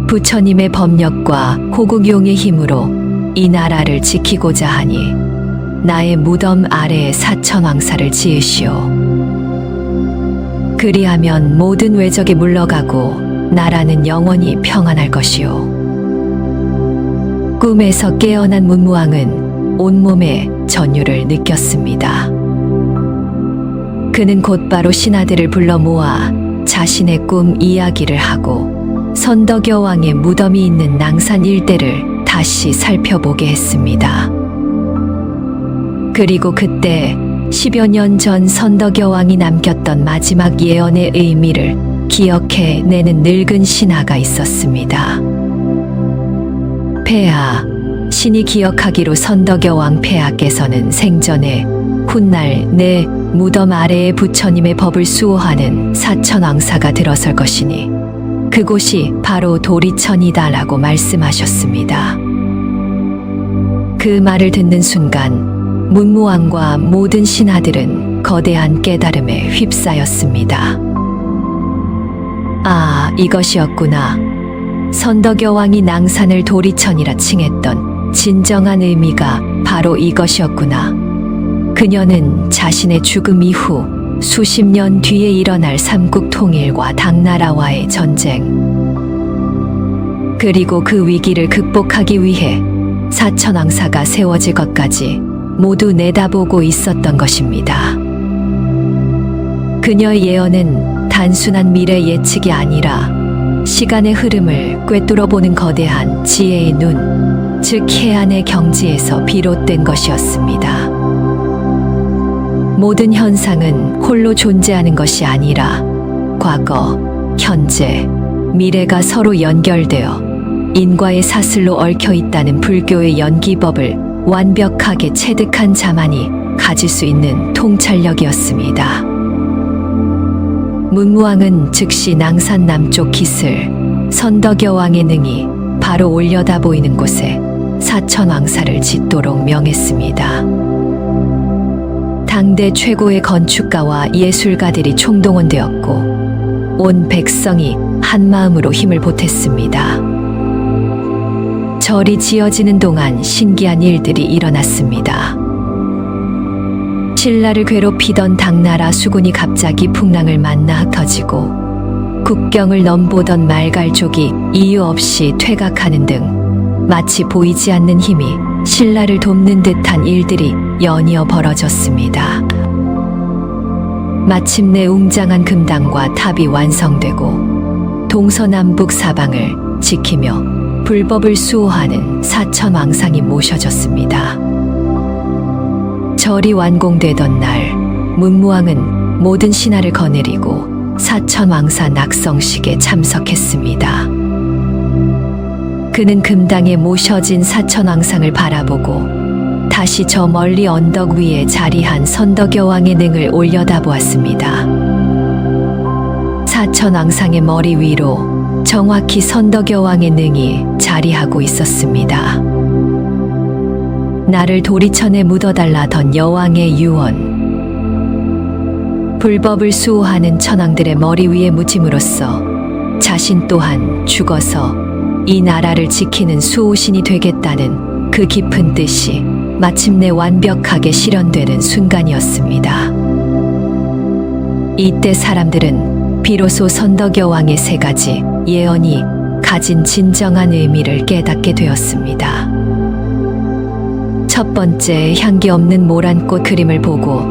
부처님의 법력과 호국용의 힘으로 이 나라를 지키고자 하니 나의 무덤 아래에 사천왕사를 지으시오. 그리하면 모든 외적이 물러가고 나라는 영원히 평안할 것이오. 꿈에서 깨어난 문무왕은 온몸에 전율을 느꼈습니다. 그는 곧바로 신하들을 불러 모아 자신의 꿈 이야기를 하고 선덕여왕의 무덤이 있는 낭산 일대를 다시 살펴보게 했습니다. 그리고 그때 10여 년 전 선덕여왕이 남겼던 마지막 예언의 의미를 기억해내는 늙은 신하가 있었습니다. 폐하, 신이 기억하기로 선덕여왕 폐하께서는 생전에 훗날 내 무덤 아래에 부처님의 법을 수호하는 사천왕사가 들어설 것이니 그곳이 바로 도리천이다라고 말씀하셨습니다. 그 말을 듣는 순간 문무왕과 모든 신하들은 거대한 깨달음에 휩싸였습니다. 아, 이것이었구나. 선덕여왕이 낭산을 도리천이라 칭했던 진정한 의미가 바로 이것이었구나. 그녀는 자신의 죽음 이후 수십 년 뒤에 일어날 삼국 통일과 당나라와의 전쟁, 그리고 그 위기를 극복하기 위해 사천왕사가 세워질 것까지 모두 내다보고 있었던 것입니다. 그녀의 예언은 단순한 미래 예측이 아니라 시간의 흐름을 꿰뚫어보는 거대한 지혜의 눈, 즉 해안의 경지에서 비롯된 것이었습니다. 모든 현상은 홀로 존재하는 것이 아니라 과거, 현재, 미래가 서로 연결되어 인과의 사슬로 얽혀 있다는 불교의 연기법을 완벽하게 체득한 자만이 가질 수 있는 통찰력이었습니다. 문무왕은 즉시 낭산 남쪽 기슬, 선덕여왕의 능이 바로 올려다 보이는 곳에 사천왕사를 짓도록 명했습니다. 당대 최고의 건축가와 예술가들이 총동원되었고 온 백성이 한마음으로 힘을 보탰습니다. 절이 지어지는 동안 신기한 일들이 일어났습니다. 신라를 괴롭히던 당나라 수군이 갑자기 풍랑을 만나 흩어지고 국경을 넘보던 말갈족이 이유 없이 퇴각하는 등 마치 보이지 않는 힘이 신라를 돕는 듯한 일들이 연이어 벌어졌습니다. 마침내 웅장한 금당과 탑이 완성되고 동서남북 사방을 지키며 불법을 수호하는 사천왕상이 모셔졌습니다. 절이 완공되던 날, 문무왕은 모든 신하를 거느리고 사천왕사 낙성식에 참석했습니다. 그는 금당에 모셔진 사천왕상을 바라보고 다시 저 멀리 언덕 위에 자리한 선덕여왕의 능을 올려다보았습니다. 사천왕상의 머리 위로 정확히 선덕여왕의 능이 자리하고 있었습니다. 나를 도리천에 묻어달라던 여왕의 유언. 불법을 수호하는 천왕들의 머리 위에 묻힘으로써 자신 또한 죽어서 이 나라를 지키는 수호신이 되겠다는 그 깊은 뜻이 마침내 완벽하게 실현되는 순간이었습니다. 이때 사람들은 비로소 선덕여왕의 세 가지 예언이 가진 진정한 의미를 깨닫게 되었습니다. 첫 번째, 향기 없는 모란꽃 그림을 보고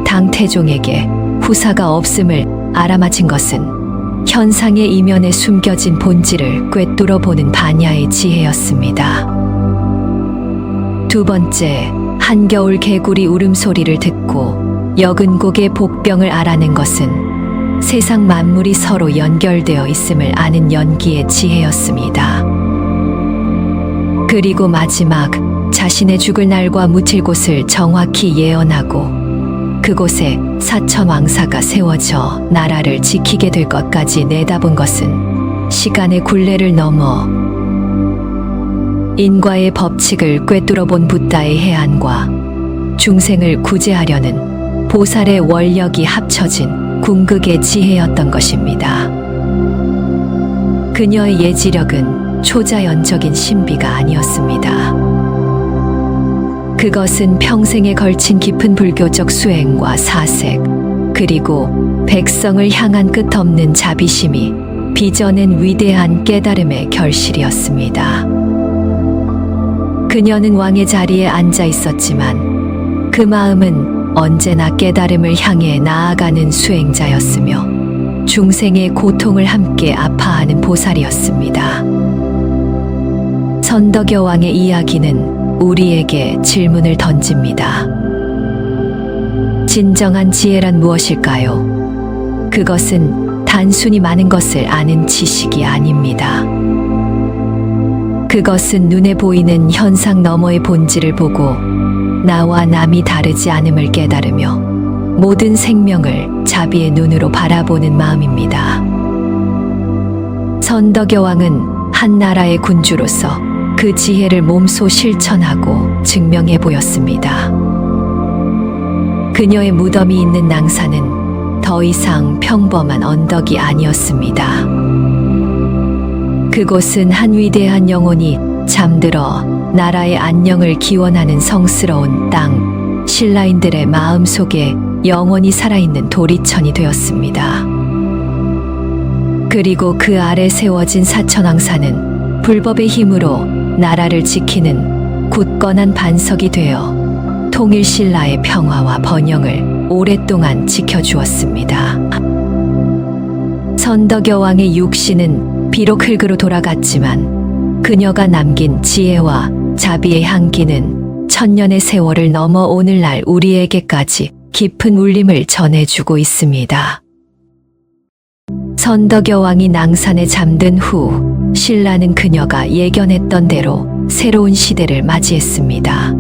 당태종에게 후사가 없음을 알아맞힌 것은 현상의 이면에 숨겨진 본질을 꿰뚫어 보는 반야의 지혜였습니다. 두 번째, 한겨울 개구리 울음소리를 듣고 여근곡의 복병을 알아낸 것은 세상 만물이 서로 연결되어 있음을 아는 연기의 지혜였습니다. 그리고 마지막, 자신의 죽을 날과 묻힐 곳을 정확히 예언하고 그곳에 사천왕사가 세워져 나라를 지키게 될 것까지 내다본 것은 시간의 굴레를 넘어 인과의 법칙을 꿰뚫어본 붓다의 해안과 중생을 구제하려는 보살의 원력이 합쳐진 궁극의 지혜였던 것입니다. 그녀의 예지력은 초자연적인 신비가 아니었습니다. 그것은 평생에 걸친 깊은 불교적 수행과 사색, 그리고 백성을 향한 끝없는 자비심이 빚어낸 위대한 깨달음의 결실이었습니다. 그녀는 왕의 자리에 앉아 있었지만 그 마음은 언제나 깨달음을 향해 나아가는 수행자였으며 중생의 고통을 함께 아파하는 보살이었습니다. 선덕여왕의 이야기는 우리에게 질문을 던집니다. 진정한 지혜란 무엇일까요? 그것은 단순히 많은 것을 아는 지식이 아닙니다. 그것은 눈에 보이는 현상 너머의 본질을 보고 나와 남이 다르지 않음을 깨달으며 모든 생명을 자비의 눈으로 바라보는 마음입니다. 선덕여왕은 한 나라의 군주로서 그 지혜를 몸소 실천하고 증명해 보였습니다. 그녀의 무덤이 있는 낭산은 더 이상 평범한 언덕이 아니었습니다. 그곳은 한 위대한 영혼이 잠들어 나라의 안녕을 기원하는 성스러운 땅, 신라인들의 마음속에 영원히 살아있는 도리천이 되었습니다. 그리고 그 아래 세워진 사천왕사는 불법의 힘으로 나라를 지키는 굳건한 반석이 되어 통일 신라의 평화와 번영을 오랫동안 지켜주었습니다. 선덕여왕의 육신은 비록 흙으로 돌아갔지만 그녀가 남긴 지혜와 자비의 향기는 천년의 세월을 넘어 오늘날 우리에게까지 깊은 울림을 전해주고 있습니다. 선덕여왕이 낭산에 잠든 후 신라는 그녀가 예견했던 대로 새로운 시대를 맞이했습니다.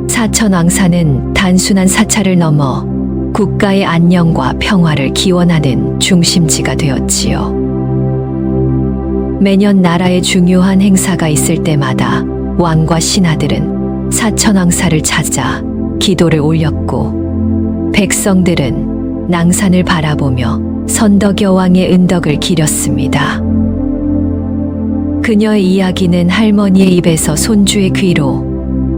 사천왕사는 단순한 사찰을 넘어 국가의 안녕과 평화를 기원하는 중심지가 되었지요. 매년 나라에 중요한 행사가 있을 때마다 왕과 신하들은 사천왕사를 찾아 기도를 올렸고, 백성들은 낭산을 바라보며 선덕여왕의 은덕을 기렸습니다. 그녀의 이야기는 할머니의 입에서 손주의 귀로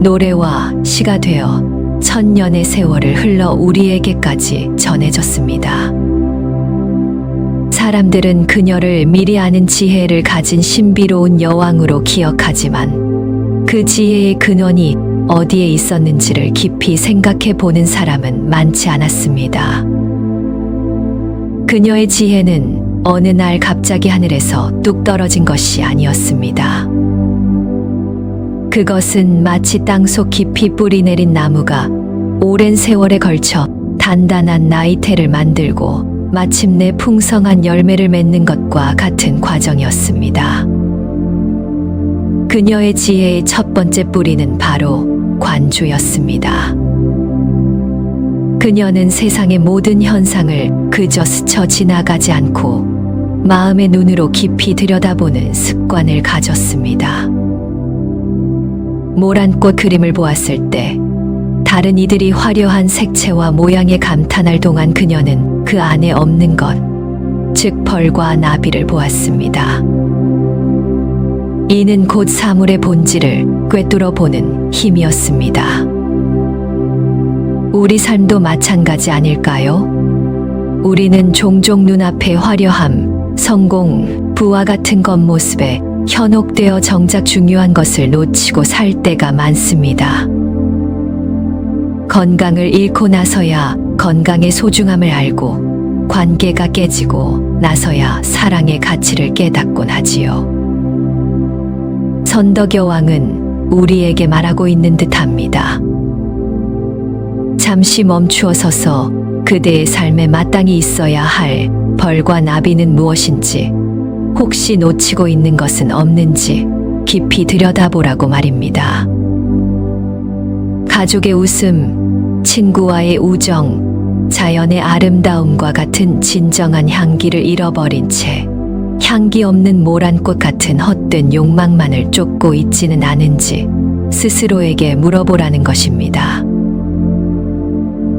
노래와 시가 되어 천년의 세월을 흘러 우리에게까지 전해졌습니다. 사람들은 그녀를 미리 아는 지혜를 가진 신비로운 여왕으로 기억하지만 그 지혜의 근원이 어디에 있었는지를 깊이 생각해 보는 사람은 많지 않았습니다. 그녀의 지혜는 어느 날 갑자기 하늘에서 뚝 떨어진 것이 아니었습니다. 그것은 마치 땅속 깊이 뿌리 내린 나무가 오랜 세월에 걸쳐 단단한 나이테를 만들고 마침내 풍성한 열매를 맺는 것과 같은 과정이었습니다. 그녀의 지혜의 첫 번째 뿌리는 바로 관주였습니다. 그녀는 세상의 모든 현상을 그저 스쳐 지나가지 않고 마음의 눈으로 깊이 들여다보는 습관을 가졌습니다. 모란꽃 그림을 보았을 때 다른 이들이 화려한 색채와 모양에 감탄할 동안 그녀는 그 안에 없는 것, 즉 벌과 나비를 보았습니다. 이는 곧 사물의 본질을 꿰뚫어 보는 힘이었습니다. 우리 삶도 마찬가지 아닐까요? 우리는 종종 눈앞의 화려함, 성공, 부와 같은 겉모습에 현혹되어 정작 중요한 것을 놓치고 살 때가 많습니다. 건강을 잃고 나서야 건강의 소중함을 알고, 관계가 깨지고 나서야 사랑의 가치를 깨닫곤 하지요. 선덕여왕은 우리에게 말하고 있는 듯합니다. 잠시 멈추어 서서 그대의 삶에 마땅히 있어야 할 벌과 나비는 무엇인지, 혹시 놓치고 있는 것은 없는지 깊이 들여다보라고 말입니다. 가족의 웃음, 친구와의 우정, 자연의 아름다움과 같은 진정한 향기를 잃어버린 채 향기 없는 모란꽃 같은 헛된 욕망만을 쫓고 있지는 않은지 스스로에게 물어보라는 것입니다.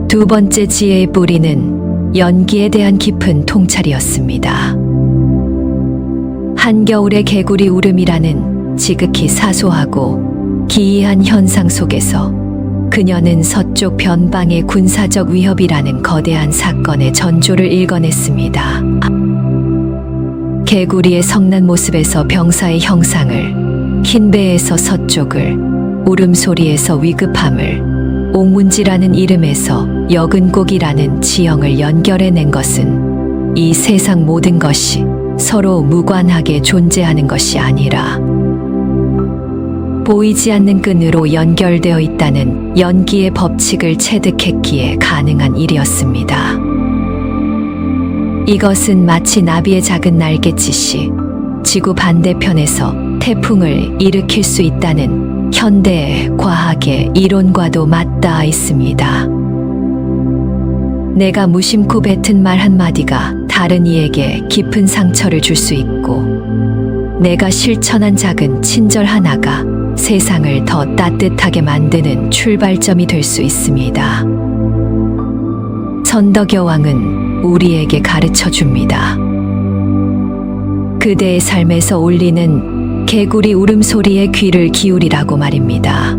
두 번째 지혜의 뿌리는 연기에 대한 깊은 통찰이었습니다. 한겨울의 개구리 울음이라는 지극히 사소하고 기이한 현상 속에서 그녀는 서쪽 변방의 군사적 위협이라는 거대한 사건의 전조를 읽어냈습니다. 개구리의 성난 모습에서 병사의 형상을, 흰배에서 서쪽을, 울음소리에서 위급함을, 옥문지라는 이름에서 여근곡이라는 지형을 연결해낸 것은 이 세상 모든 것이 서로 무관하게 존재하는 것이 아니라 보이지 않는 끈으로 연결되어 있다는 연기의 법칙을 체득했기에 가능한 일이었습니다. 이것은 마치 나비의 작은 날갯짓이 지구 반대편에서 태풍을 일으킬 수 있다는 현대 과학의 이론과도 맞닿아 있습니다. 내가 무심코 뱉은 말 한마디가 다른 이에게 깊은 상처를 줄 수 있고, 내가 실천한 작은 친절 하나가 세상을 더 따뜻하게 만드는 출발점이 될 수 있습니다. 선덕여왕은 우리에게 가르쳐 줍니다. 그대의 삶에서 울리는 개구리 울음소리에 귀를 기울이라고 말입니다.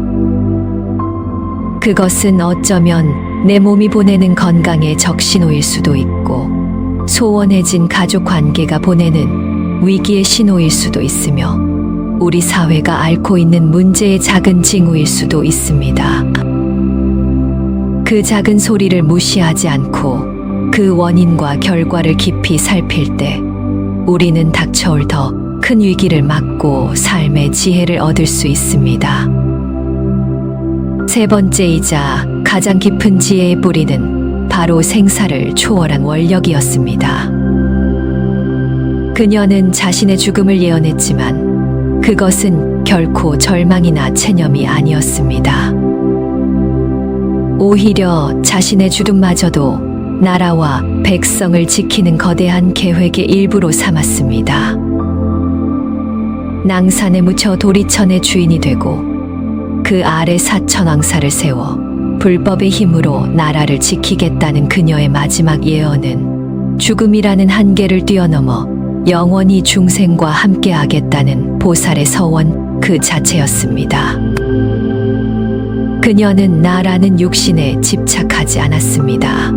그것은 어쩌면 내 몸이 보내는 건강의 적신호일 수도 있고, 소원해진 가족 관계가 보내는 위기의 신호일 수도 있으며, 우리 사회가 앓고 있는 문제의 작은 징후일 수도 있습니다. 그 작은 소리를 무시하지 않고 그 원인과 결과를 깊이 살필 때 우리는 닥쳐올 더 큰 위기를 막고 삶의 지혜를 얻을 수 있습니다. 세 번째이자 가장 깊은 지혜의 뿌리는 바로 생사를 초월한 원력이었습니다. 그녀는 자신의 죽음을 예언했지만 그것은 결코 절망이나 체념이 아니었습니다. 오히려 자신의 죽음마저도 나라와 백성을 지키는 거대한 계획의 일부로 삼았습니다. 낭산에 묻혀 도리천의 주인이 되고 그 아래 사천왕사를 세워 불법의 힘으로 나라를 지키겠다는 그녀의 마지막 예언은 죽음이라는 한계를 뛰어넘어 영원히 중생과 함께하겠다는 보살의 서원 그 자체였습니다. 그녀는 나라는 육신에 집착하지 않았습니다.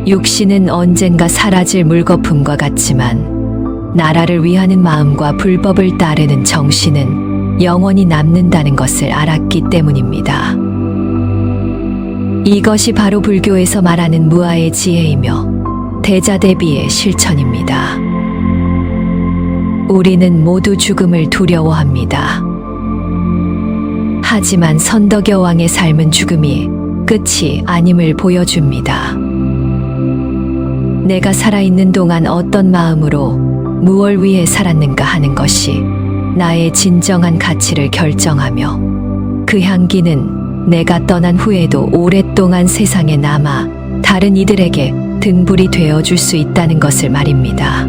육신은 언젠가 사라질 물거품과 같지만 나라를 위하는 마음과 불법을 따르는 정신은 영원히 남는다는 것을 알았기 때문입니다. 이것이 바로 불교에서 말하는 무아의 지혜이며 대자대비의 실천입니다. 우리는 모두 죽음을 두려워합니다. 하지만 선덕여 왕의 삶은 죽음이 끝이 아님을 보여줍니다. 내가 살아있는 동안 어떤 마음으로 무엇을 위해 살았는가 하는 것이 나의 진정한 가치를 결정하며 그 향기는 내가 떠난 후에도 오랫동안 세상에 남아 다른 이들에게 등불이 되어줄 수 있다는 것을 말입니다.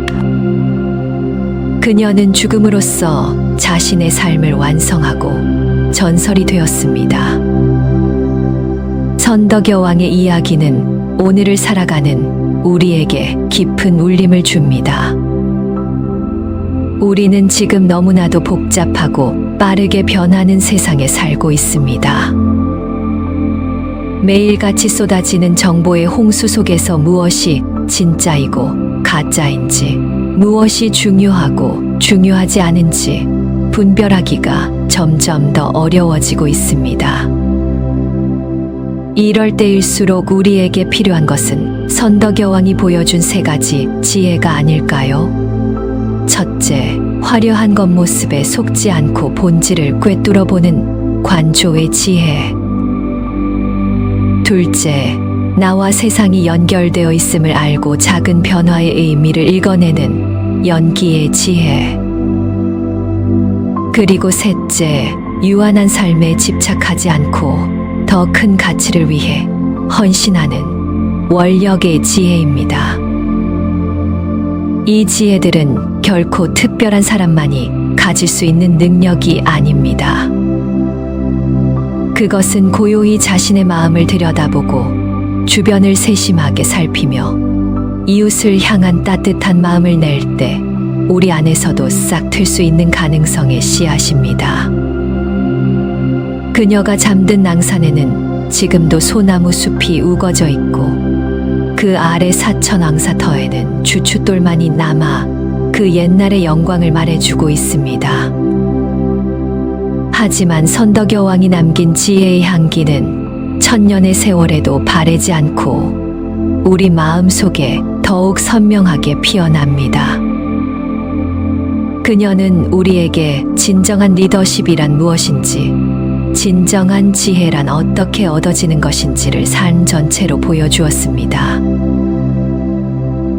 그녀는 죽음으로써 자신의 삶을 완성하고 전설이 되었습니다. 선덕여 왕의 이야기는 오늘을 살아가는 우리에게 깊은 울림을 줍니다. 우리는 지금 너무나도 복잡하고 빠르게 변하는 세상에 살고 있습니다. 매일같이 쏟아지는 정보의 홍수 속에서 무엇이 진짜이고 가짜인지, 무엇이 중요하고 중요하지 않은지 분별하기가 점점 더 어려워지고 있습니다. 이럴 때일수록 우리에게 필요한 것은 선덕여 왕이 보여준 세 가지 지혜가 아닐까요? 첫째, 화려한 겉모습에 속지 않고 본질을 꿰뚫어보는 관조의 지혜. 둘째, 나와 세상이 연결되어 있음을 알고 작은 변화의 의미를 읽어내는 연기의 지혜. 그리고 셋째, 유한한 삶에 집착하지 않고 더 큰 가치를 위해 헌신하는 원력의 지혜입니다. 이 지혜들은 결코 특별한 사람만이 가질 수 있는 능력이 아닙니다. 그것은 고요히 자신의 마음을 들여다보고 주변을 세심하게 살피며 이웃을 향한 따뜻한 마음을 낼 때 우리 안에서도 싹 틀 수 있는 가능성의 씨앗입니다. 그녀가 잠든 낭산에는 지금도 소나무 숲이 우거져 있고 그 아래 사천왕사터에는 주춧돌만이 남아 그 옛날의 영광을 말해주고 있습니다. 하지만 선덕여 왕이 남긴 지혜의 향기는 천년의 세월에도 바래지 않고 우리 마음 속에 더욱 선명하게 피어납니다. 그녀는 우리에게 진정한 리더십이란 무엇인지, 진정한 지혜란 어떻게 얻어지는 것인지를 삶 전체로 보여주었습니다.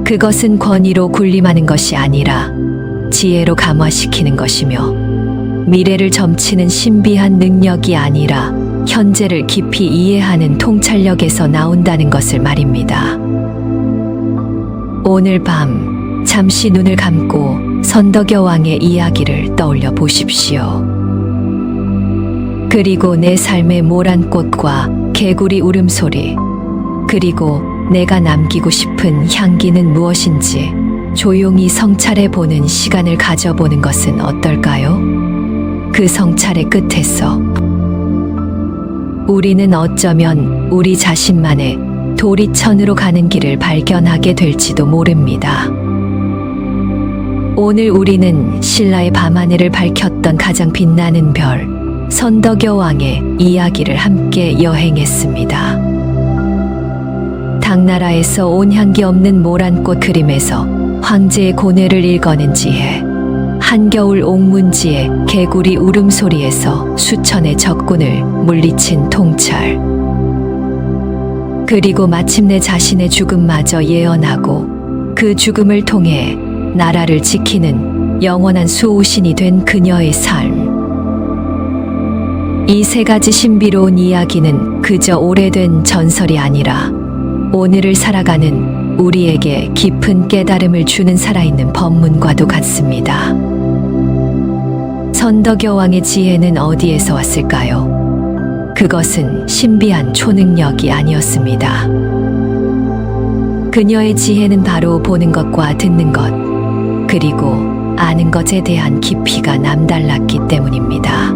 그것은 권위로 군림하는 것이 아니라 지혜로 감화시키는 것이며 미래를 점치는 신비한 능력이 아니라 현재를 깊이 이해하는 통찰력에서 나온다는 것을 말입니다. 오늘 밤 잠시 눈을 감고 선덕여 왕의 이야기를 떠올려 보십시오. 그리고 내 삶의 모란 꽃과 개구리 울음소리, 그리고 내가 남기고 싶은 향기는 무엇인지 조용히 성찰해 보는 시간을 가져보는 것은 어떨까요? 그 성찰의 끝에서 우리는 어쩌면 우리 자신만의 도리천으로 가는 길을 발견하게 될지도 모릅니다. 오늘 우리는 신라의 밤하늘을 밝혔던 가장 빛나는 별, 선덕여 왕의 이야기를 함께 여행했습니다. 당나라에서 온 향기 없는 모란꽃 그림에서 황제의 고뇌를 읽어낸 지혜, 한겨울 옥문지의 개구리 울음소리에서 수천의 적군을 물리친 통찰, 그리고 마침내 자신의 죽음마저 예언하고 그 죽음을 통해 나라를 지키는 영원한 수호신이 된 그녀의 삶. 이 세 가지 신비로운 이야기는 그저 오래된 전설이 아니라 오늘을 살아가는 우리에게 깊은 깨달음을 주는 살아있는 법문과도 같습니다. 선덕여왕의 지혜는 어디에서 왔을까요? 그것은 신비한 초능력이 아니었습니다. 그녀의 지혜는 바로 보는 것과 듣는 것, 그리고 아는 것에 대한 깊이가 남달랐기 때문입니다.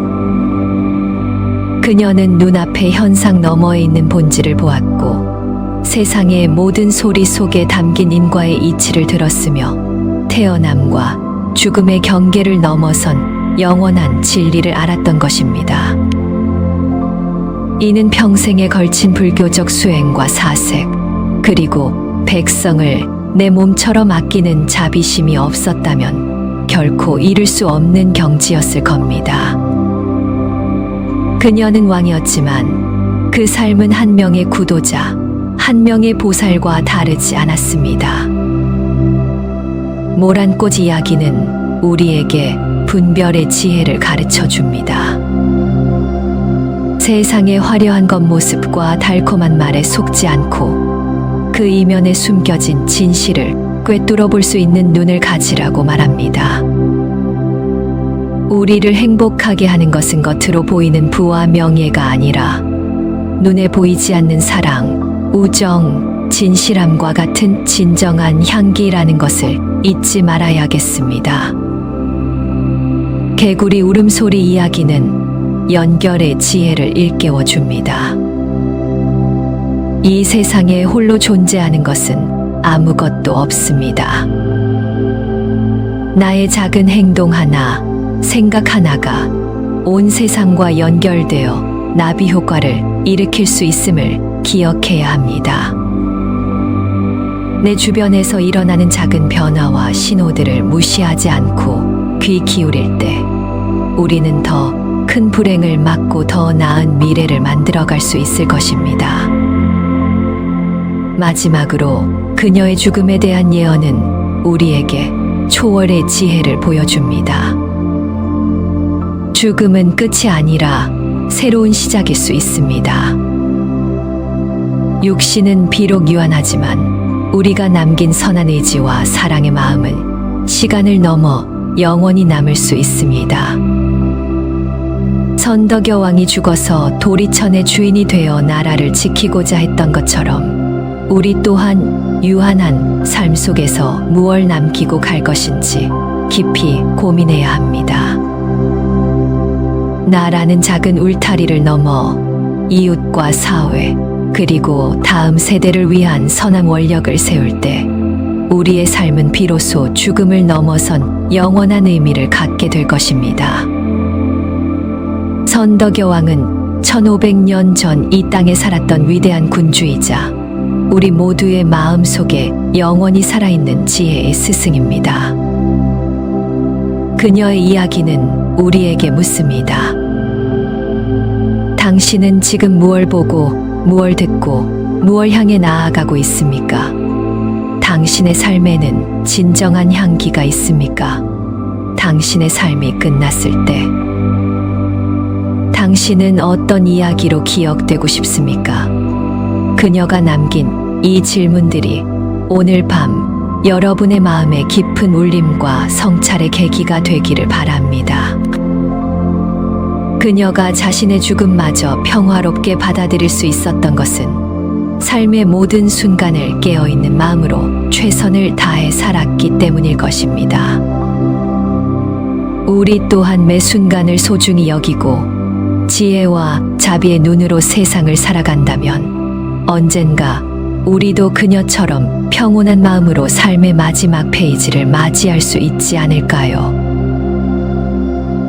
그녀는 눈앞의 현상 너머에 있는 본질을 보았고 세상의 모든 소리 속에 담긴 인과의 이치를 들었으며 태어남과 죽음의 경계를 넘어선 영원한 진리를 알았던 것입니다. 이는 평생에 걸친 불교적 수행과 사색, 그리고 백성을 내 몸처럼 아끼는 자비심이 없었다면 결코 이룰 수 없는 경지였을 겁니다. 그녀는 왕이었지만 그 삶은 한 명의 구도자, 한 명의 보살과 다르지 않았습니다. 모란꽃 이야기는 우리에게 분별의 지혜를 가르쳐 줍니다. 세상의 화려한 겉모습과 달콤한 말에 속지 않고 그 이면에 숨겨진 진실을 꿰뚫어 볼 수 있는 눈을 가지라고 말합니다. 우리를 행복하게 하는 것은 겉으로 보이는 부와 명예가 아니라 눈에 보이지 않는 사랑, 우정, 진실함과 같은 진정한 향기라는 것을 잊지 말아야겠습니다. 개구리 울음소리 이야기는 연결의 지혜를 일깨워 줍니다. 이 세상에 홀로 존재하는 것은 아무것도 없습니다. 나의 작은 행동 하나, 생각 하나가 온 세상과 연결되어 나비 효과를 일으킬 수 있음을 기억해야 합니다. 내 주변에서 일어나는 작은 변화와 신호들을 무시하지 않고 귀 기울일 때 우리는 더 큰 불행을 막고 더 나은 미래를 만들어갈 수 있을 것입니다. 마지막으로 그녀의 죽음에 대한 예언은 우리에게 초월의 지혜를 보여줍니다. 죽음은 끝이 아니라 새로운 시작일 수 있습니다. 육신은 비록 유한하지만 우리가 남긴 선한 의지와 사랑의 마음은 시간을 넘어 영원히 남을 수 있습니다. 선덕여왕이 죽어서 도리천의 주인이 되어 나라를 지키고자 했던 것처럼 우리 또한 유한한 삶 속에서 무얼 남기고 갈 것인지 깊이 고민해야 합니다. 나라는 작은 울타리를 넘어 이웃과 사회, 그리고 다음 세대를 위한 선한 원력을 세울 때 우리의 삶은 비로소 죽음을 넘어선 영원한 의미를 갖게 될 것입니다. 선덕여왕은 1500년 전 이 땅에 살았던 위대한 군주이자 우리 모두의 마음 속에 영원히 살아있는 지혜의 스승입니다. 그녀의 이야기는 우리에게 묻습니다. 당신은 지금 무얼 보고, 무얼 듣고, 무얼 향해 나아가고 있습니까? 당신의 삶에는 진정한 향기가 있습니까? 당신의 삶이 끝났을 때 당신은 어떤 이야기로 기억되고 싶습니까? 그녀가 남긴 이 질문들이 오늘 밤 여러분의 마음에 깊은 울림과 성찰의 계기가 되기를 바랍니다. 그녀가 자신의 죽음마저 평화롭게 받아들일 수 있었던 것은 삶의 모든 순간을 깨어있는 마음으로 최선을 다해 살았기 때문일 것입니다. 우리 또한 매 순간을 소중히 여기고 지혜와 자비의 눈으로 세상을 살아간다면 언젠가 우리도 그녀처럼 평온한 마음으로 삶의 마지막 페이지를 맞이할 수 있지 않을까요?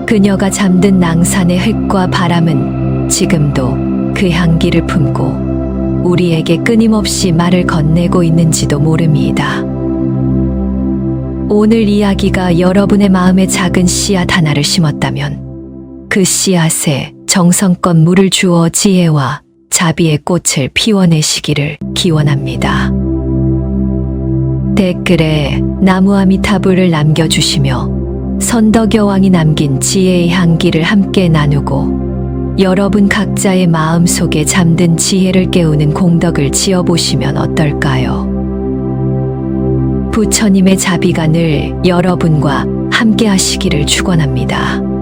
그녀가 잠든 낭산의 흙과 바람은 지금도 그 향기를 품고 우리에게 끊임없이 말을 건네고 있는지도 모릅니다. 오늘 이야기가 여러분의 마음에 작은 씨앗 하나를 심었다면 그 씨앗에 정성껏 물을 주어 지혜와 자비의 꽃을 피워내시기를 기원합니다. 댓글에 나무아미타불을 남겨주시며 선덕여왕이 남긴 지혜의 향기를 함께 나누고 여러분 각자의 마음속에 잠든 지혜를 깨우는 공덕을 지어보시면 어떨까요? 부처님의 자비가 늘 여러분과 함께 하시기를 축원합니다.